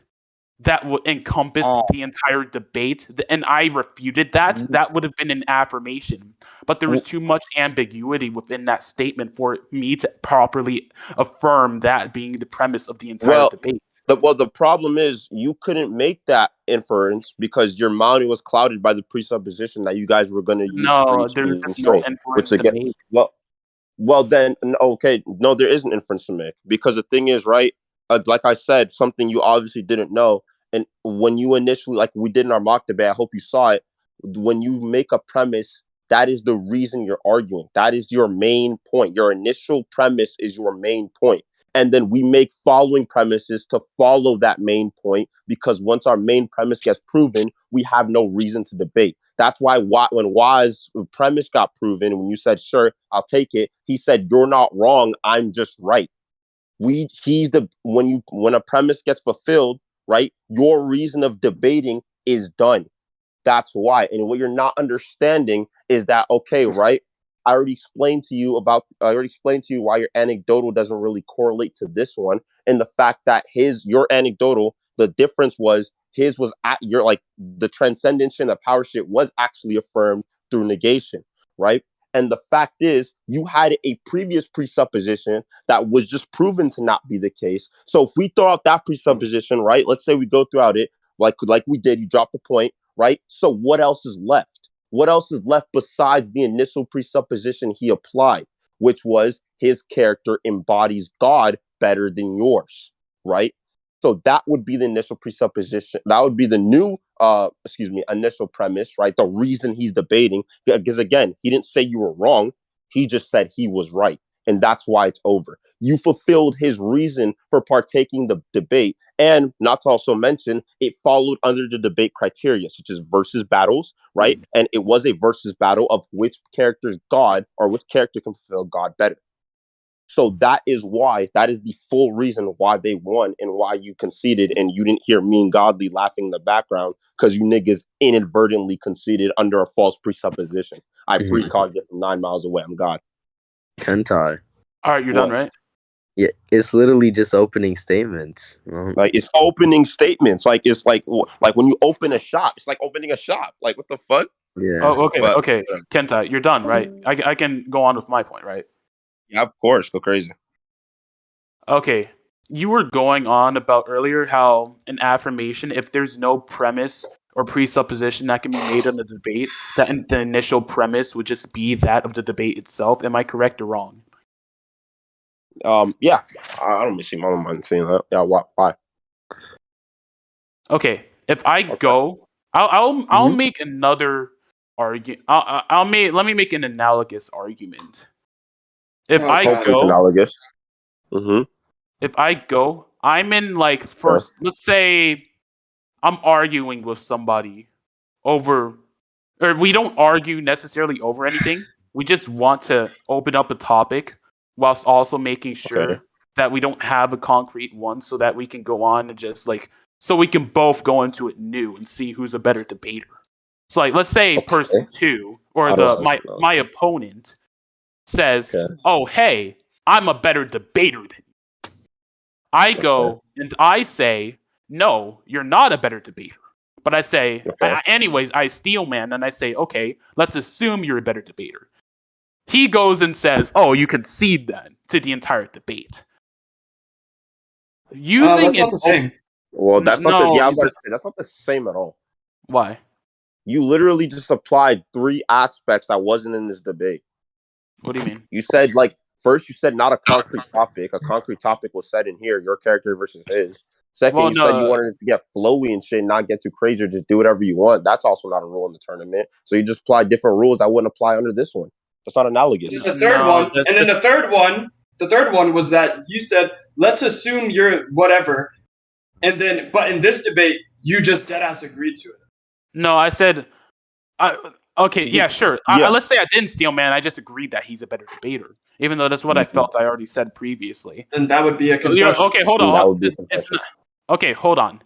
C: that would encompass the entire debate, and I refuted that, that would have been an affirmation. But there was too much ambiguity within that statement for me to properly affirm that being the premise of the entire debate.
B: The problem is you couldn't make that inference because your mind was clouded by the presupposition that you guys were going to use
C: No,
B: street
C: there's
B: speed and
C: just no
B: strength.
C: inference
B: Which
C: to
B: again,
C: make.
B: well, then, okay, no, there is an inference to make because the thing is, right? Like I said, something you obviously didn't know, and when you initially, like we did in our mock debate, I hope you saw it. When you make a premise, that is the reason you're arguing. That is your main point. Your initial premise is your main point. And then we make following premises to follow that main point because once our main premise gets proven, we have no reason to debate. That's why when Wazz premise got proven, when you said, sure, I'll take it, he said, you're not wrong, I'm just right. When a premise gets fulfilled, right, your reason of debating is done. That's why. And what you're not understanding is that, okay, right? I already explained to you why your anecdotal doesn't really correlate to this one. And the fact that your anecdotal, the difference was his was at your like the transcendence and the power shit was actually affirmed through negation, right? And the fact is, you had a previous presupposition that was just proven to not be the case. So if we throw out that presupposition, right? Let's say we go throughout it like we did. You drop the point, right? So what else is left? What else is left besides the initial presupposition he applied, which was his character embodies God better than yours, right? So that would be the initial presupposition. That would be the new, initial premise, right? The reason he's debating, because again, he didn't say you were wrong. He just said he was right. And that's why it's over. You fulfilled his reason for partaking the debate. And not to also mention, it followed under the debate criteria, such as versus battles, right? And it was a versus battle of which character's God or which character can fulfill God better. So that is the full reason why they won and why you conceded and you didn't hear me and Godly laughing in the background because you niggas inadvertently conceded under a false presupposition. I pre-called it from 9 miles away. I'm God.
F: Kentai.
C: All right, you're done, right?
F: Yeah, it's literally just opening statements.
B: Like it's opening statements. Like it's like when you open a shop. It's like opening a shop. Like what the fuck?
F: Yeah.
C: Oh, okay. Kentai, you're done, right? I can go on with my point, right?
B: Yeah, of course. Go crazy.
C: Okay. You were going on about earlier how an affirmation, if there's no premise or presupposition that can be made in the debate, that the initial premise would just be that of the debate itself. Am I correct or wrong?
B: Yeah. I don't see my mind saying that. Yeah, why?
C: Okay. If I go, I'll make another argument. Let me make an analogous argument. If I go,
B: analogous.
C: If I go, I'm in like first. Let's say I'm arguing with somebody over, or we don't argue necessarily over anything. We just want to open up a topic whilst also making sure that we don't have a concrete one, so that we can go on and just so we can both go into it new and see who's a better debater. So like, let's say person 2 or my opponent says, "Oh, hey, I'm a better debater than you." I go and I say, "No, you're not a better debater." But I say, anyways, I steel man and I say, "Okay, let's assume you're a better debater." He goes and says, "Oh, you concede then to the entire debate."
D: That's not the same.
B: Well, that's not that's not the same at all.
C: Why?
B: You literally just applied 3 aspects that wasn't in this debate.
C: What do you mean?
B: You said first you said not a concrete topic. A concrete topic was said in here, your character versus his. Second, said you wanted it to get flowy and shit, and not get too crazy or just do whatever you want. That's also not a rule in the tournament. So you just applied different rules that wouldn't apply under this one. That's not analogous.
D: The third one was that you said, let's assume you're whatever, but in this debate, you just deadass agreed to it.
C: No, I said, okay, yeah, sure. Let's say I didn't steal, man. I just agreed that he's a better debater, even though that's what I felt I already said previously.
D: And that would be a concession.
C: Okay, hold on. Okay, hold on.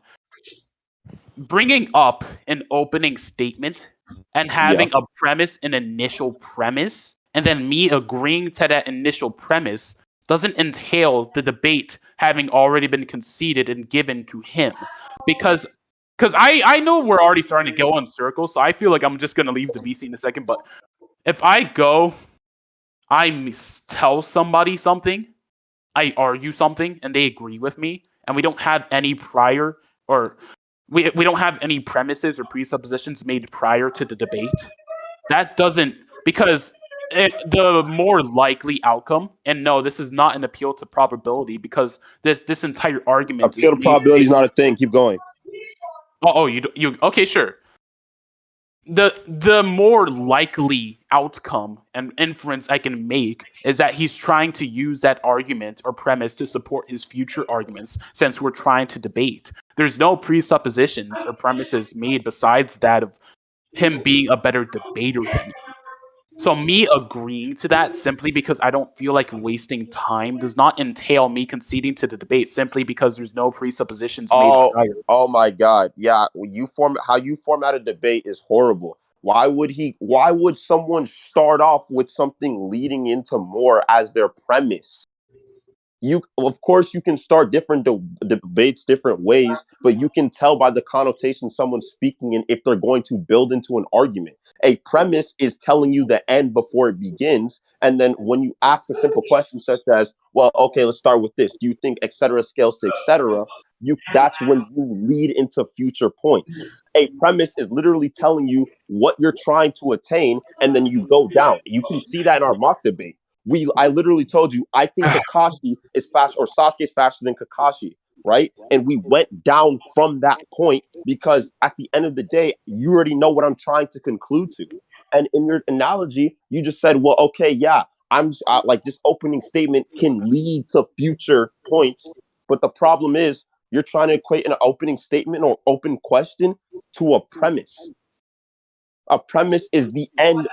C: Bringing up an opening statement and having a premise, an initial premise, and then me agreeing to that initial premise doesn't entail the debate having already been conceded and given to him. Because I know we're already starting to go in circles, so I feel like I'm just going to leave the VC in a second. But if I tell somebody something, I argue something, and they agree with me, and we don't have any prior or we don't have any premises or presuppositions made prior to the debate, that doesn't, because the more likely outcome, and no, this is not an appeal to probability, because this entire argument is
B: Appeal to
C: made
B: probability is
C: based.
B: not a thing. Keep going.
C: You okay, sure. The more likely outcome and inference I can make is that he's trying to use that argument or premise to support his future arguments, since we're trying to debate. There's no presuppositions or premises made besides that of him being a better debater than me. So me agreeing to that simply because I don't feel like wasting time does not entail me conceding to the debate simply because there's no presuppositions made prior.
B: Oh my God. Yeah. How you format a debate is horrible. Why would someone start off with something leading into more as their premise? Of course, you can start different debates different ways, but you can tell by the connotation someone's speaking in if they're going to build into an argument. A premise is telling you the end before it begins. And then when you ask a simple question such as, well, okay, let's start with this. Do you think et cetera scales to et cetera? That's when you lead into future points. A premise is literally telling you what you're trying to attain, and then you go down. You can see that in our mock debate. I literally told you, I think Kakashi is fast, or Sasuke is faster than Kakashi, right? And we went down from that point because at the end of the day, you already know what I'm trying to conclude to. And in your analogy, you just said, well, okay, yeah, like this opening statement can lead to future points. But the problem is you're trying to equate an opening statement or open question to a premise. A premise is the end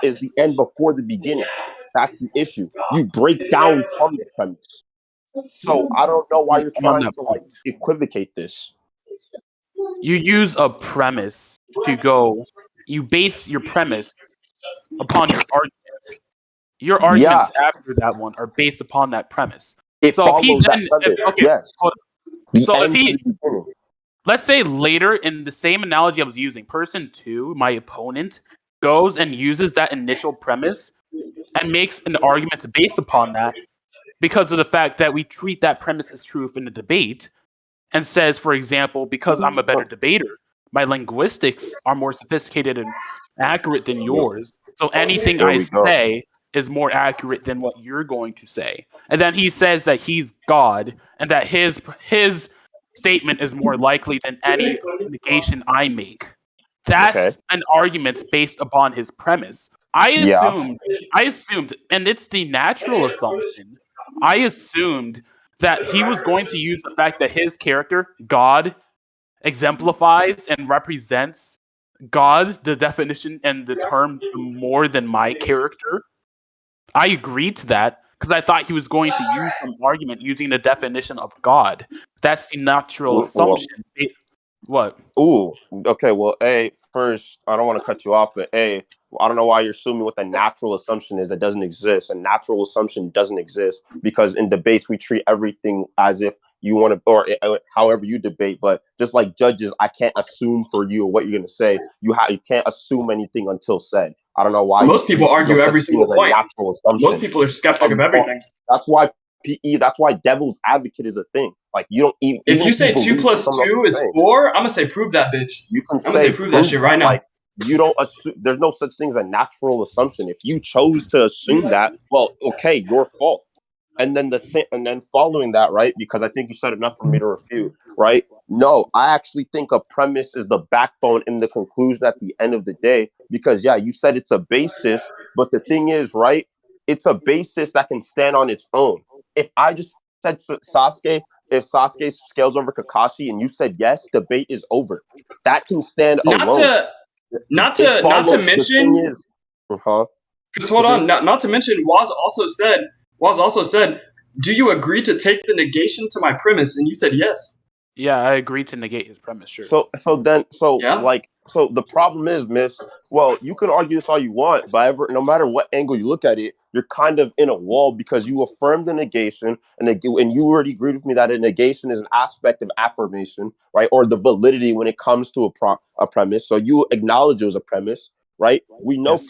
B: before the beginning. That's the issue. You break down from the premise. So I don't know why you're
C: I'm on
B: trying
C: that
B: to
C: point.
B: equivocate this.
C: You use a premise to go. You base your premise upon your argument. Your
B: Yeah,
C: arguments after that one are based upon that premise.
B: it
C: So if he
B: follows that
C: then,
B: premise.
C: okay,
B: Yes,
C: hold on.
B: the
C: So if
B: end to
C: he,
B: the beginning.
C: let's say later in the same analogy I was using, person two, my opponent, goes and uses that initial premise and makes an argument based upon that because of the fact that we treat that premise as truth in the debate, and says, for example, because I'm a better debater, my linguistics are more sophisticated and accurate than yours. So anything
B: There
C: I
B: we go.
C: say is more accurate than what you're going to say. And then he says that he's God and that his statement is more likely than any negation I make.
B: Okay.
C: That's an argument based upon his premise. I
B: Yeah.
C: assumed, and it's the natural assumption, I assumed that he was going to use the fact that his character, God, exemplifies and represents God, the definition and the term, more than my character. I agreed to that because I thought he was going to use some argument using the definition of God. That's the natural
B: Well,
C: assumption. What?
B: ooh, okay. Well, first, I don't want to cut you off, but I don't know why you're assuming what the natural assumption is that doesn't exist. A natural assumption doesn't exist because in debates we treat everything as if you want to, or however you debate. But just like judges, I can't assume for you what you're going to say. You can't assume anything until said. I don't know why.
D: Most people argue every single point.
B: Natural assumption.
D: Most people are skeptic of everything.
B: That's why PE. That's why devil's advocate is a thing. Like you don't even.
D: If you say 2 plus 2 is 4, I'm gonna say prove that bitch.
B: You can
D: I'm gonna say prove that shit right now.
B: Like you don't assume. There's no such thing as a natural assumption. If you chose to assume that, well, okay, your fault. And then following that, right? Because I think you said enough for me to refute, right? No, I actually think a premise is the backbone in the conclusion at the end of the day. Because yeah, you said it's a basis, but the thing is, right? It's a basis that can stand on its own. If I just said Sasuke, if Sasuke scales over Kakashi and you said yes, debate is over. That can stand alone.
D: Not to mention. Because hold on, not to mention, Wazz also said, do you agree to take the negation to my premise? And you said yes.
C: Yeah, I agreed to negate his premise, sure.
B: So the problem is, Myst, well, you can argue this all you want, but no matter what angle you look at it, you're kind of in a wall because you affirmed the negation, and you already agreed with me that a negation is an aspect of affirmation, right? Or the validity when it comes to a premise. So you acknowledge it was a premise, right? We know
C: Yes.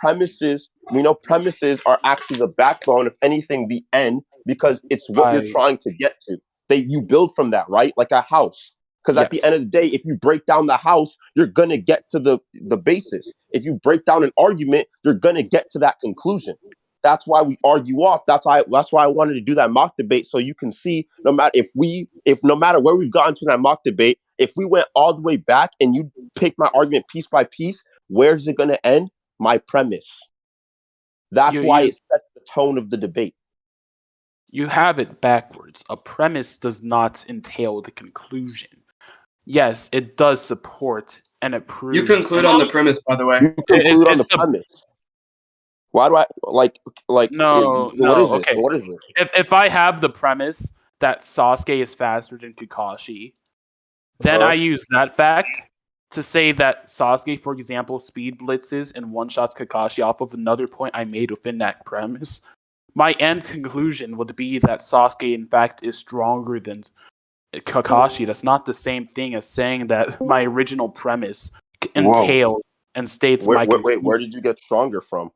B: premises are actually the backbone, if anything, the end, because it's what you're trying to get to. You build from that, right? Like a house. Because at the
C: Yes.
B: end of the day, if you break down the house, you're gonna get to the basis. If you break down an argument, you're gonna get to that conclusion. That's why we argue off. That's why I wanted to do that mock debate, so you can see no matter where we've gotten to that mock debate, if we went all the way back and you pick my argument piece by piece, where's it gonna end? My premise. That's why it sets the tone of the debate.
C: You have it backwards. A premise does not entail the conclusion. Yes, it does support and it proves.
D: You conclude on the premise, by the way.
B: You conclude on the premise. Why do I like?
C: No,
B: what is
C: okay.
B: it? What is it?
C: If I have the premise that Sasuke is faster than Kakashi, then I use that fact to say that Sasuke, for example, speed blitzes and one-shots Kakashi off of another point I made within that premise. My end conclusion would be that Sasuke, in fact, is stronger than Kakashi. That's not the same thing as saying that my original premise entails and states my conclusion.
B: Where did you get stronger from?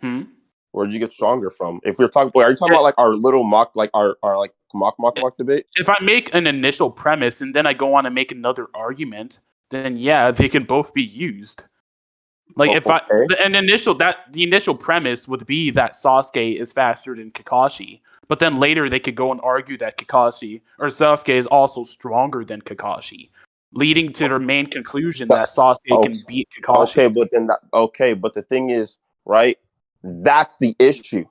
C: Hmm?
B: Where did you get stronger from? If we're talking, are you talking about like our little mock, like our like mock debate?
C: If I make an initial premise and then I go on and make another argument, then yeah, they can both be used. Like if the initial premise would be that Sasuke is faster than Kakashi, but then later they could go and argue that Kakashi or Sasuke is also stronger than Kakashi, leading to their main conclusion that Sasuke can beat Kakashi.
B: But the thing is, right? That's the issue.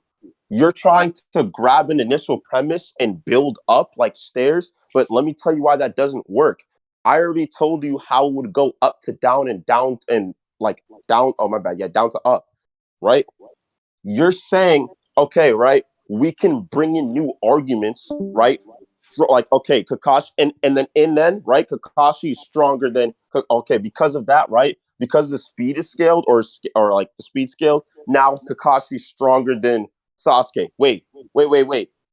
B: You're trying to grab an initial premise and build up like stairs, but let me tell you why that doesn't work. I already told you how it would go up to down and down and like down. Oh my bad, yeah, down to up, right? You're saying, okay, right? We can bring in new arguments, right? Like, okay, Kakashi, and then right, Kakashi is stronger than because of that, right? Because the speed is scaled or like the speed scale. Now Kakashi's stronger than Sasuke. Wait.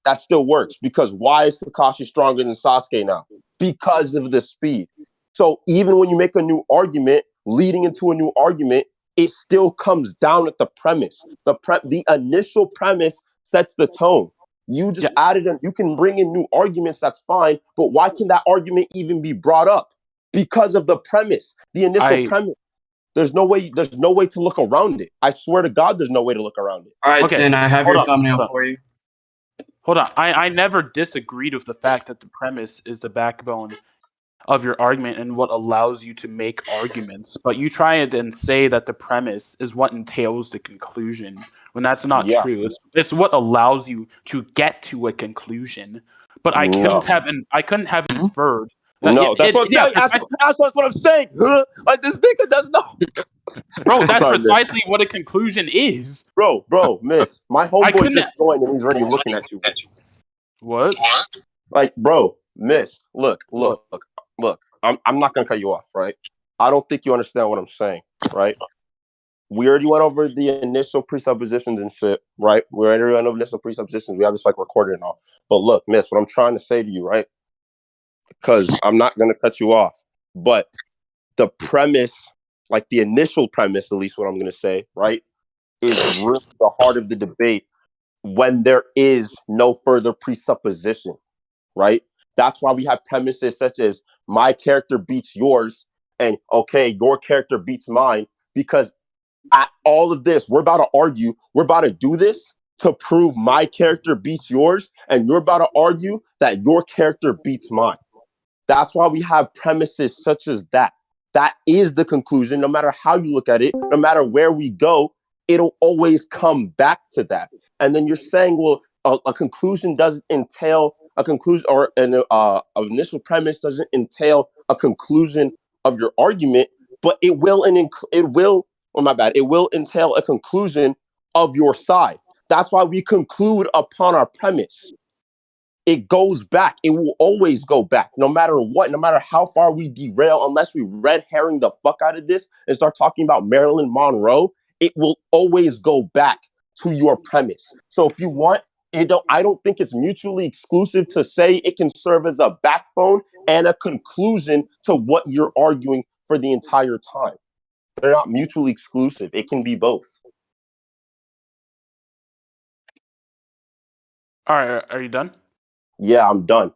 B: That still works because why is Kakashi stronger than Sasuke now? Because of the speed. So even when you make a new argument, leading into a new argument, it still comes down at the premise. The initial premise sets the tone. You just added you can bring in new arguments, that's fine, but why can that argument even be brought up? Because of the premise, the initial premise. There's no way to look around it. I swear to God, there's no way to look around it.
D: All right, Tin, I have your thumbnail for you.
C: Hold on. I never disagreed with the fact that the premise is the backbone of your argument and what allows you to make arguments. But you try and then say that the premise is what entails the conclusion when that's not true. It's what allows you to get to a conclusion. But I couldn't have inferred.
B: No, that's what I'm saying. That's what I'm saying. Like this nigga does not.
C: Bro, that's precisely what a conclusion is.
B: Bro, Myst. My homeboy just joined and he's already looking at you.
C: What?
B: Like, bro, Myst. Look. I'm not gonna cut you off, right? I don't think you understand what I'm saying, right? We already went over the initial presuppositions and shit, right? We already went over initial presuppositions. We have this like recorded and all. But look, Myst, what I'm trying to say to you, right? Because I'm not gonna cut you off, but the premise, like the initial premise, at least what I'm gonna say, right, is really the heart of the debate when there is no further presupposition, right? That's why we have premises such as my character beats yours and your character beats mine, because at all of this, we're about to argue, we're about to do this to prove my character beats yours, and you're about to argue that your character beats mine. That's why we have premises such as that. That is the conclusion. No matter how you look at it, no matter where we go, it'll always come back to that. And then you're saying, well, a conclusion doesn't entail a conclusion, or an initial premise doesn't entail a conclusion of your argument, but it will entail a conclusion of your side. That's why we conclude upon our premise. It goes back. It will always go back, no matter what, no matter how far we derail, unless we red herring the fuck out of this and start talking about Marilyn Monroe, it will always go back to your premise. So if you want, I don't think it's mutually exclusive to say it can serve as a backbone and a conclusion to what you're arguing for the entire time. They're not mutually exclusive. It can be both.
C: All right, are you done?
B: Yeah, I'm done.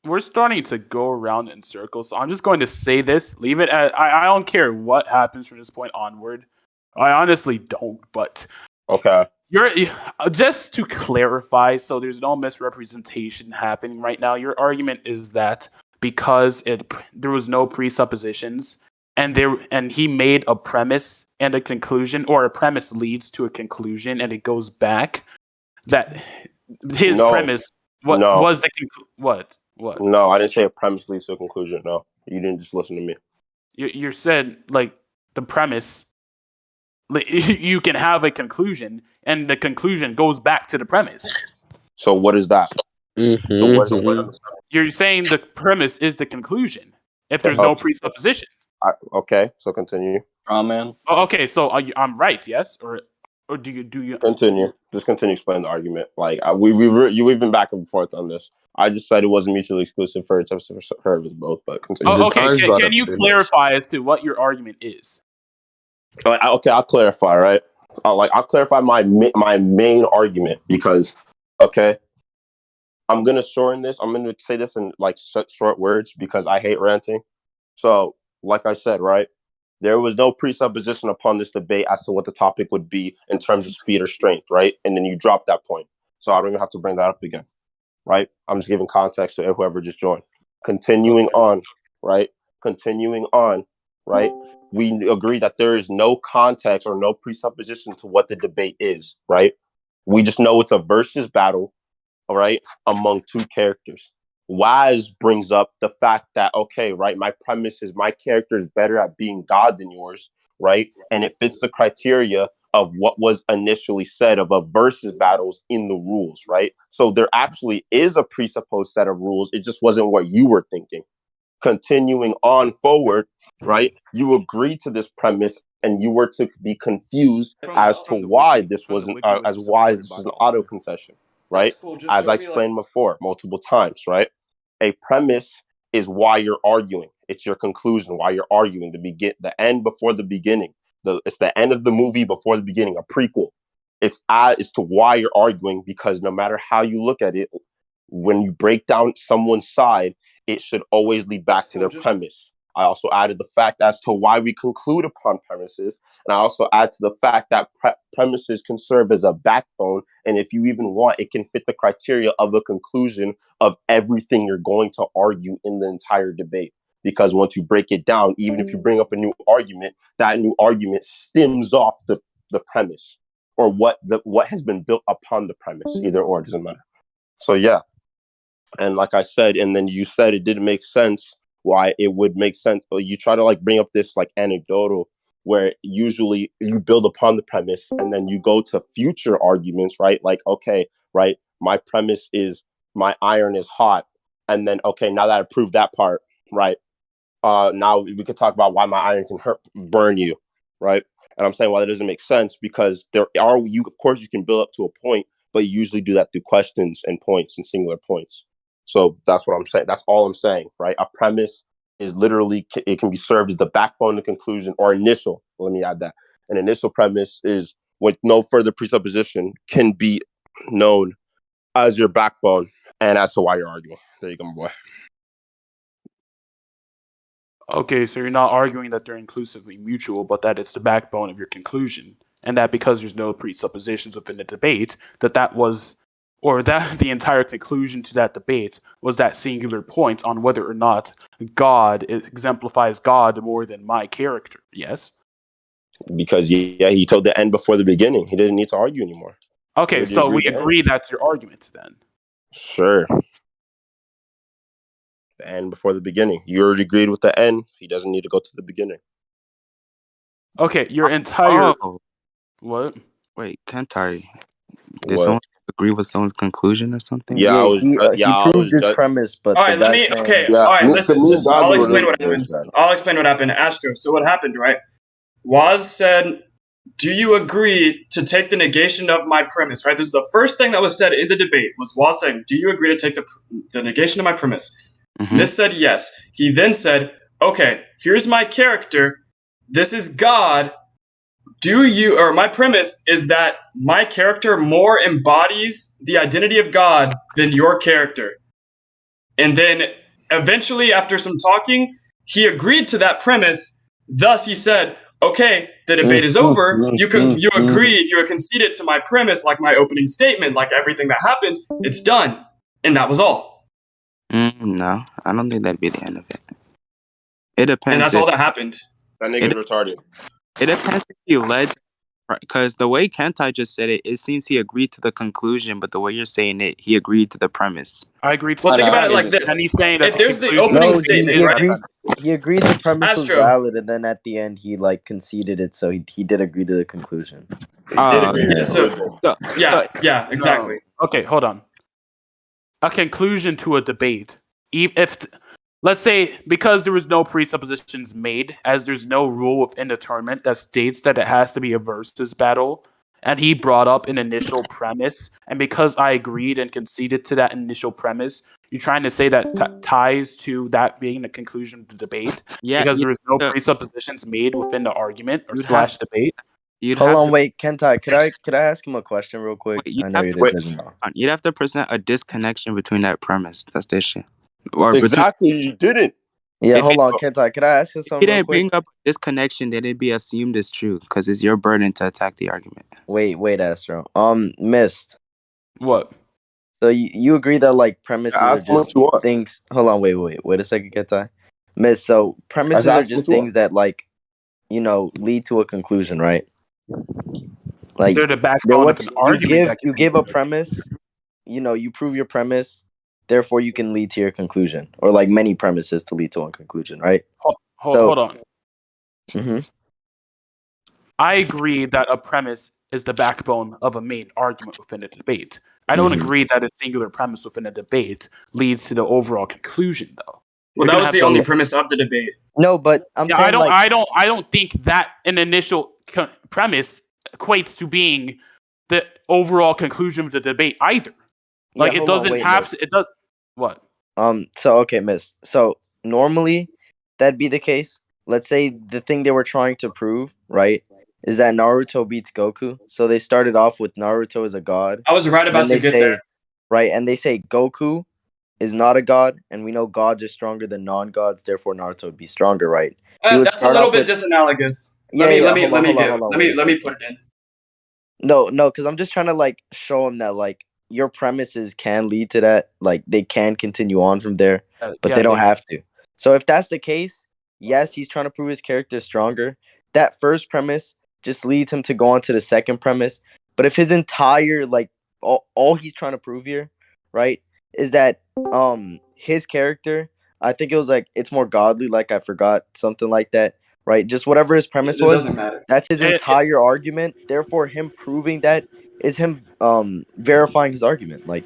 C: We're starting to go around in circles, so I'm just going to say this. Leave it at I don't care what happens from this point onward. I honestly don't, but
B: Okay.
C: you're just to clarify, so there's no misrepresentation happening right now. Your argument is that because there was no presuppositions and he made a premise and a conclusion, or a premise leads to a conclusion and it goes back, that his premise was the what?
B: No, I didn't say a premise leads to a conclusion. No, you didn't just listen to me.
C: You said like the premise. You can have a conclusion, and the conclusion goes back to the premise.
B: So what is that?
F: Mm-hmm.
C: You're saying the premise is the conclusion if there's no presupposition.
B: Okay, so continue.
F: Oh man.
C: Oh, okay, so I'm right, yes, or do you
B: continue? Just continue explaining the argument. Like we've been back and forth on this. I just said it wasn't mutually exclusive for her of us both, but continue.
C: Oh, okay, can you clarify as to what your argument is?
B: Okay, I'll clarify. Right, I'll clarify my main argument because I'm gonna shorten this. I'm gonna say this in like such short words because I hate ranting. So, like I said, right, there was no presupposition upon this debate as to what the topic would be in terms of speed or strength, right? And then you drop that point. So I don't even have to bring that up again, right? I'm just giving context to whoever just joined. Continuing on, right? We agree that there is no context or no presupposition to what the debate is, right? We just know it's a versus battle, all right, among two characters. Wazz brings up the fact that, okay, right, my premise is my character is better at being God than yours, right? And it fits the criteria of what was initially said of a versus battles in the rules, right? So there actually is a presupposed set of rules. It just wasn't what you were thinking. Continuing on forward, right? You agreed to this premise and you were to be confused as to why this wasn't why this was an auto concession, right?
D: Cool.
B: As I explained before multiple times, right? A premise is why you're arguing. It's your conclusion, why you're arguing. The end before the beginning. It's the end of the movie before the beginning, a prequel. It's to why you're arguing, because no matter how you look at it, when you break down someone's side, it should always lead back to their premise. I also added the fact as to why we conclude upon premises. And I also add to the fact that premises can serve as a backbone. And if you even want, it can fit the criteria of the conclusion of everything you're going to argue in the entire debate. Because once you break it down, even if you bring up a new argument, that new argument stems off the premise or what has been built upon the premise. Either or, it doesn't matter. So yeah. And like I said, and then you said it didn't make sense why it would make sense. But you try to like bring up this like anecdotal where usually you build upon the premise and then you go to future arguments, right? Like, okay, right, my premise is my iron is hot. And then, okay, now that I proved that part, right? Now we could talk about why my iron can burn you, right? And I'm saying, well, that doesn't make sense because of course you can build up to a point, but you usually do that through questions and points and singular points. So that's what I'm saying. That's all I'm saying, right? A premise is literally, it can be served as the backbone to conclusion or initial. Let me add that. An initial premise is with no further presupposition can be known as your backbone and as to why you're arguing. There you go, my boy.
C: Okay, so you're not arguing that they're inclusively mutual, but that it's the backbone of your conclusion. And that because there's no presuppositions within the debate, that the entire conclusion to that debate was that singular point on whether or not God exemplifies God more than my character. Yes?
B: Because he told the end before the beginning. He didn't need to argue anymore.
C: Okay, so we agree that's your argument then.
B: Sure. The end before the beginning. You already agreed with the end. He doesn't need to go to the beginning.
C: Okay, your entire...
H: Oh,
C: What?
H: wait, Kentai. Did someone agree with someone's conclusion or something?
F: Yeah, he proved his premise, but
D: all right, listen. I'll explain what happened. Astro. So what happened, right? Wazz said do you agree to take the negation of my premise? Right. This is the first thing that was said in the debate. Was Wazz saying, "Do you agree to take the negation of my premise?" Myst said yes. He then said, "Okay, here's my character. This is God. My premise is that my character more embodies the identity of God than your character." And then eventually, after some talking, he agreed to that premise. Thus, he said, "Okay, the debate is over. You agreed, you conceded to my premise, like my opening statement, like everything that happened. It's done." And that was all.
H: No, I don't think that'd be the end of it. It depends.
D: And that's all that happened.
B: That nigga's retarded.
H: It depends if he led, because the way Kentai just said it, it seems he agreed to the conclusion, but the way you're saying it, he agreed to the premise.
C: I agreed.
D: Well, think about it like this.
C: And he's saying that
D: if there's the
C: conclusion
D: opening
C: is
D: statement,
F: he
D: right?
F: agreed, he agreed the premise was
D: Astro.
F: valid, and then at the end he like conceded it, so he did agree to the conclusion.
D: Yeah, exactly.
C: No. Okay, hold on. A conclusion to a debate, if let's say, because there was no presuppositions made, as there's no rule within the tournament that states that it has to be a versus battle, and he brought up an initial premise, and because I agreed and conceded to that initial premise, you're trying to say that ties to that being the conclusion of the debate, because there was no presuppositions made within the argument or slash debate.
F: Hold on, wait, Kentai, could I ask him a question real quick? I know your decision now.
H: You'd have to present a disconnection between that premise. That's the issue.
B: Exactly, you didn't.
F: Yeah, hold on, Kentai, could I ask you something?
H: He didn't bring up this connection, then it'd be assumed as true, because it's your burden to attack the argument.
F: Wait, Astro. Myst.
C: What?
F: So you agree that like premises are just things. Hold on, wait a second, Kentai. Myst. So premises are just things that like, lead to a conclusion, right? Like
C: they're the backbone of an argument.
F: You give a premise, you prove your premise, therefore you can lead to your conclusion, or like many premises to lead to one conclusion, right?
C: Hold on.
F: Mm-hmm.
C: I agree that a premise is the backbone of a main argument within a debate. I don't agree that a singular premise within a debate leads to the overall conclusion, though.
D: Well, that was the only premise of the debate.
F: No, but I'm saying
C: I don't think that an initial premise equates to being the overall conclusion of the debate either. Like it doesn't have to. It does what?
F: So okay, Myst. So normally that'd be the case. Let's say the thing they were trying to prove, right, is that Naruto beats Goku. So they started off with Naruto as a god.
D: I was right about to get there.
F: Right, and they say Goku is not a god, and we know gods are stronger than non-gods. Therefore, Naruto would be stronger, right?
D: That's a little bit disanalogous. Let me put it in.
F: No, because I'm just trying to like show him that like your premises can lead to that. Like they can continue on from there, but they don't have to. So if that's the case, yes, he's trying to prove his character is stronger. That first premise just leads him to go on to the second premise. But if his entire like all he's trying to prove here, right, is that his character, I think it was like it's more godly, like I forgot something like that, right? Just whatever his premise was, that's his entire argument. Therefore, him proving that is him verifying his argument. Like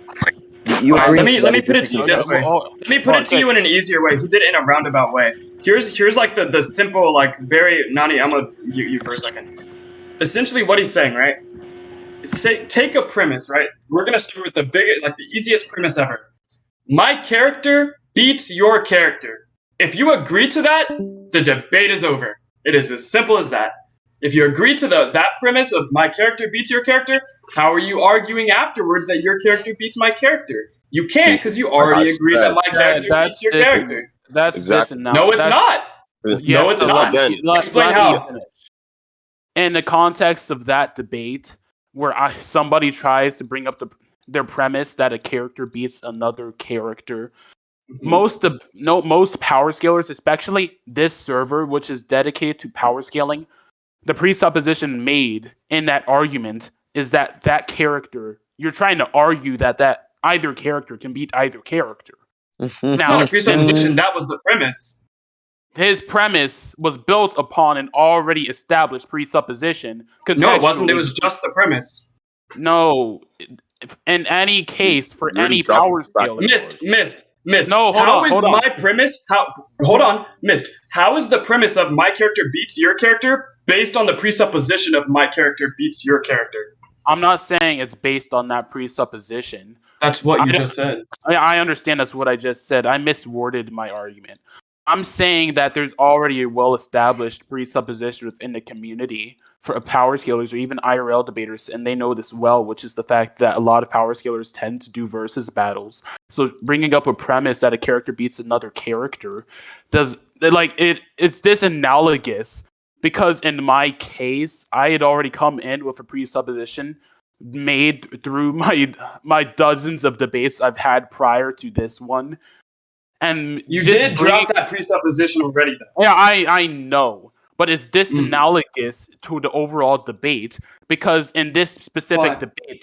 F: you agree.
D: Let me put it to you this way. Let me put it to you in an easier way. He did it in a roundabout way. Here's like the simple, like very Nani. I'm gonna you for a second. Essentially, what he's saying, right? Take a premise, right? We're gonna start with the biggest, like the easiest premise ever. My character beats your character. If you agree to that, the debate is over. It is as simple as that. If you agree to that premise of my character beats your character, how are you arguing afterwards that your character beats my character? You can't, because you already agreed that my character beats your character.
C: That's exactly.
D: No, it's not. No, it's not. Explain how.
C: In the context of that debate, where somebody tries to bring up their premise that a character beats another character, most power scalers, especially this server, which is dedicated to power scaling, the presupposition made in that argument is that character, you're trying to argue that either character can beat either character.
D: It's not a presupposition, that was the premise.
C: His premise was built upon an already established presupposition.
D: No, it wasn't. It was just the premise.
C: No. In any case, for any power scaler.
D: Myst.
C: No, hold on.
D: My premise? Hold on, Myst. How is the premise of my character beats your character based on the presupposition of my character beats your character.
C: I'm not saying it's based on that presupposition.
D: That's what you just said.
C: I understand that's what I just said. I misworded my argument. I'm saying that there's already a well-established presupposition within the community for power scalers or even IRL debaters, and they know this well, which is the fact that a lot of power scalers tend to do versus battles. So bringing up a premise that a character beats another character it's disanalogous, because in my case, I had already come in with a presupposition made through my dozens of debates I've had prior to this one. And
D: you did drop that presupposition already, though.
C: Yeah, I know, but it's disanalogous to the overall debate, because in this specific debate,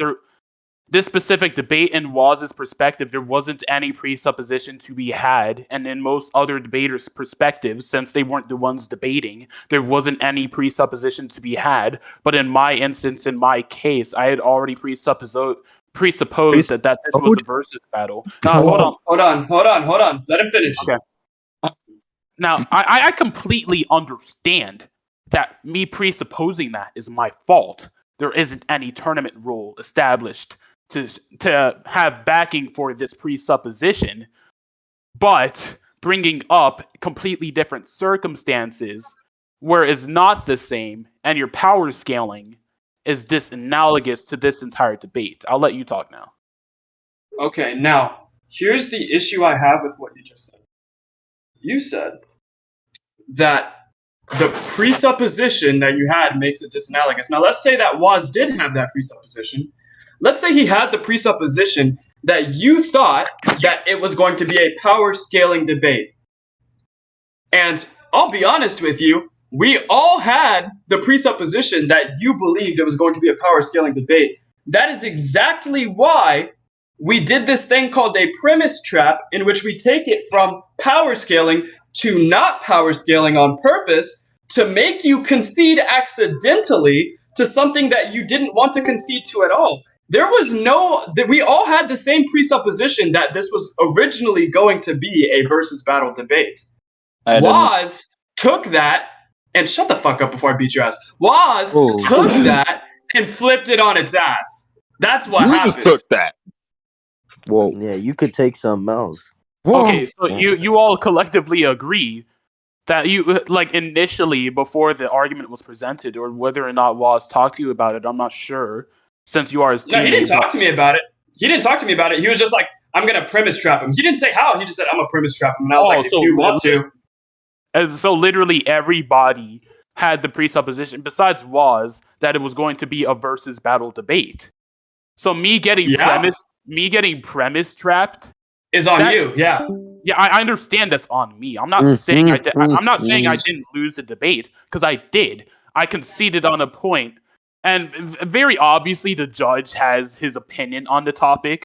C: in Wazz's perspective, there wasn't any presupposition to be had, and in most other debaters' perspectives, since they weren't the ones debating, there wasn't any presupposition to be had. But in my instance, in my case, I had already presupposed that this was a versus battle. Hold on. Let him finish.
D: Okay.
C: Now, I completely understand that me presupposing that is my fault. There isn't any tournament rule established to have backing for this presupposition, but bringing up completely different circumstances where it's not the same and your power scaling is disanalogous to this entire debate. I'll let you talk now.
D: Okay, now, here's the issue I have with what you just said. You said that the presupposition that you had makes it disanalogous. Now, let's say that Wazz did have that presupposition. Let's say he had the presupposition that you thought that it was going to be a power scaling debate. And I'll be honest with you, we all had the presupposition that you believed it was going to be a power scaling debate. That is exactly why we did this thing called a premise trap, in which we take it from power scaling to not power scaling on purpose to make you concede accidentally to something that you didn't want to concede to at all. We all had the same presupposition that this was originally going to be a versus battle debate. Wazz took that, and shut the fuck up before I beat your ass. Wazz took that and flipped it on its ass. That's what happened.
B: You just took that.
F: Whoa. Yeah, you could take something else.
C: Okay, so you all collectively agree that you, like, initially before the argument was presented, or whether or not Wazz talked to you about it, I'm not sure, since you are his teammate.
D: No, he didn't talk to me about it. He was just like, I'm going to premise trap him. He didn't say how. He just said, I'm going to premise trap him. And I was like, if you want to.
C: And so literally everybody had the presupposition, besides Wazz, that it was going to be a versus battle debate. So me getting premise trapped
D: is on you. Yeah.
C: Yeah, I understand that's on me. I'm not saying I'm not saying I didn't lose the debate, because I did. I conceded on a point, and very obviously the judge has his opinion on the topic.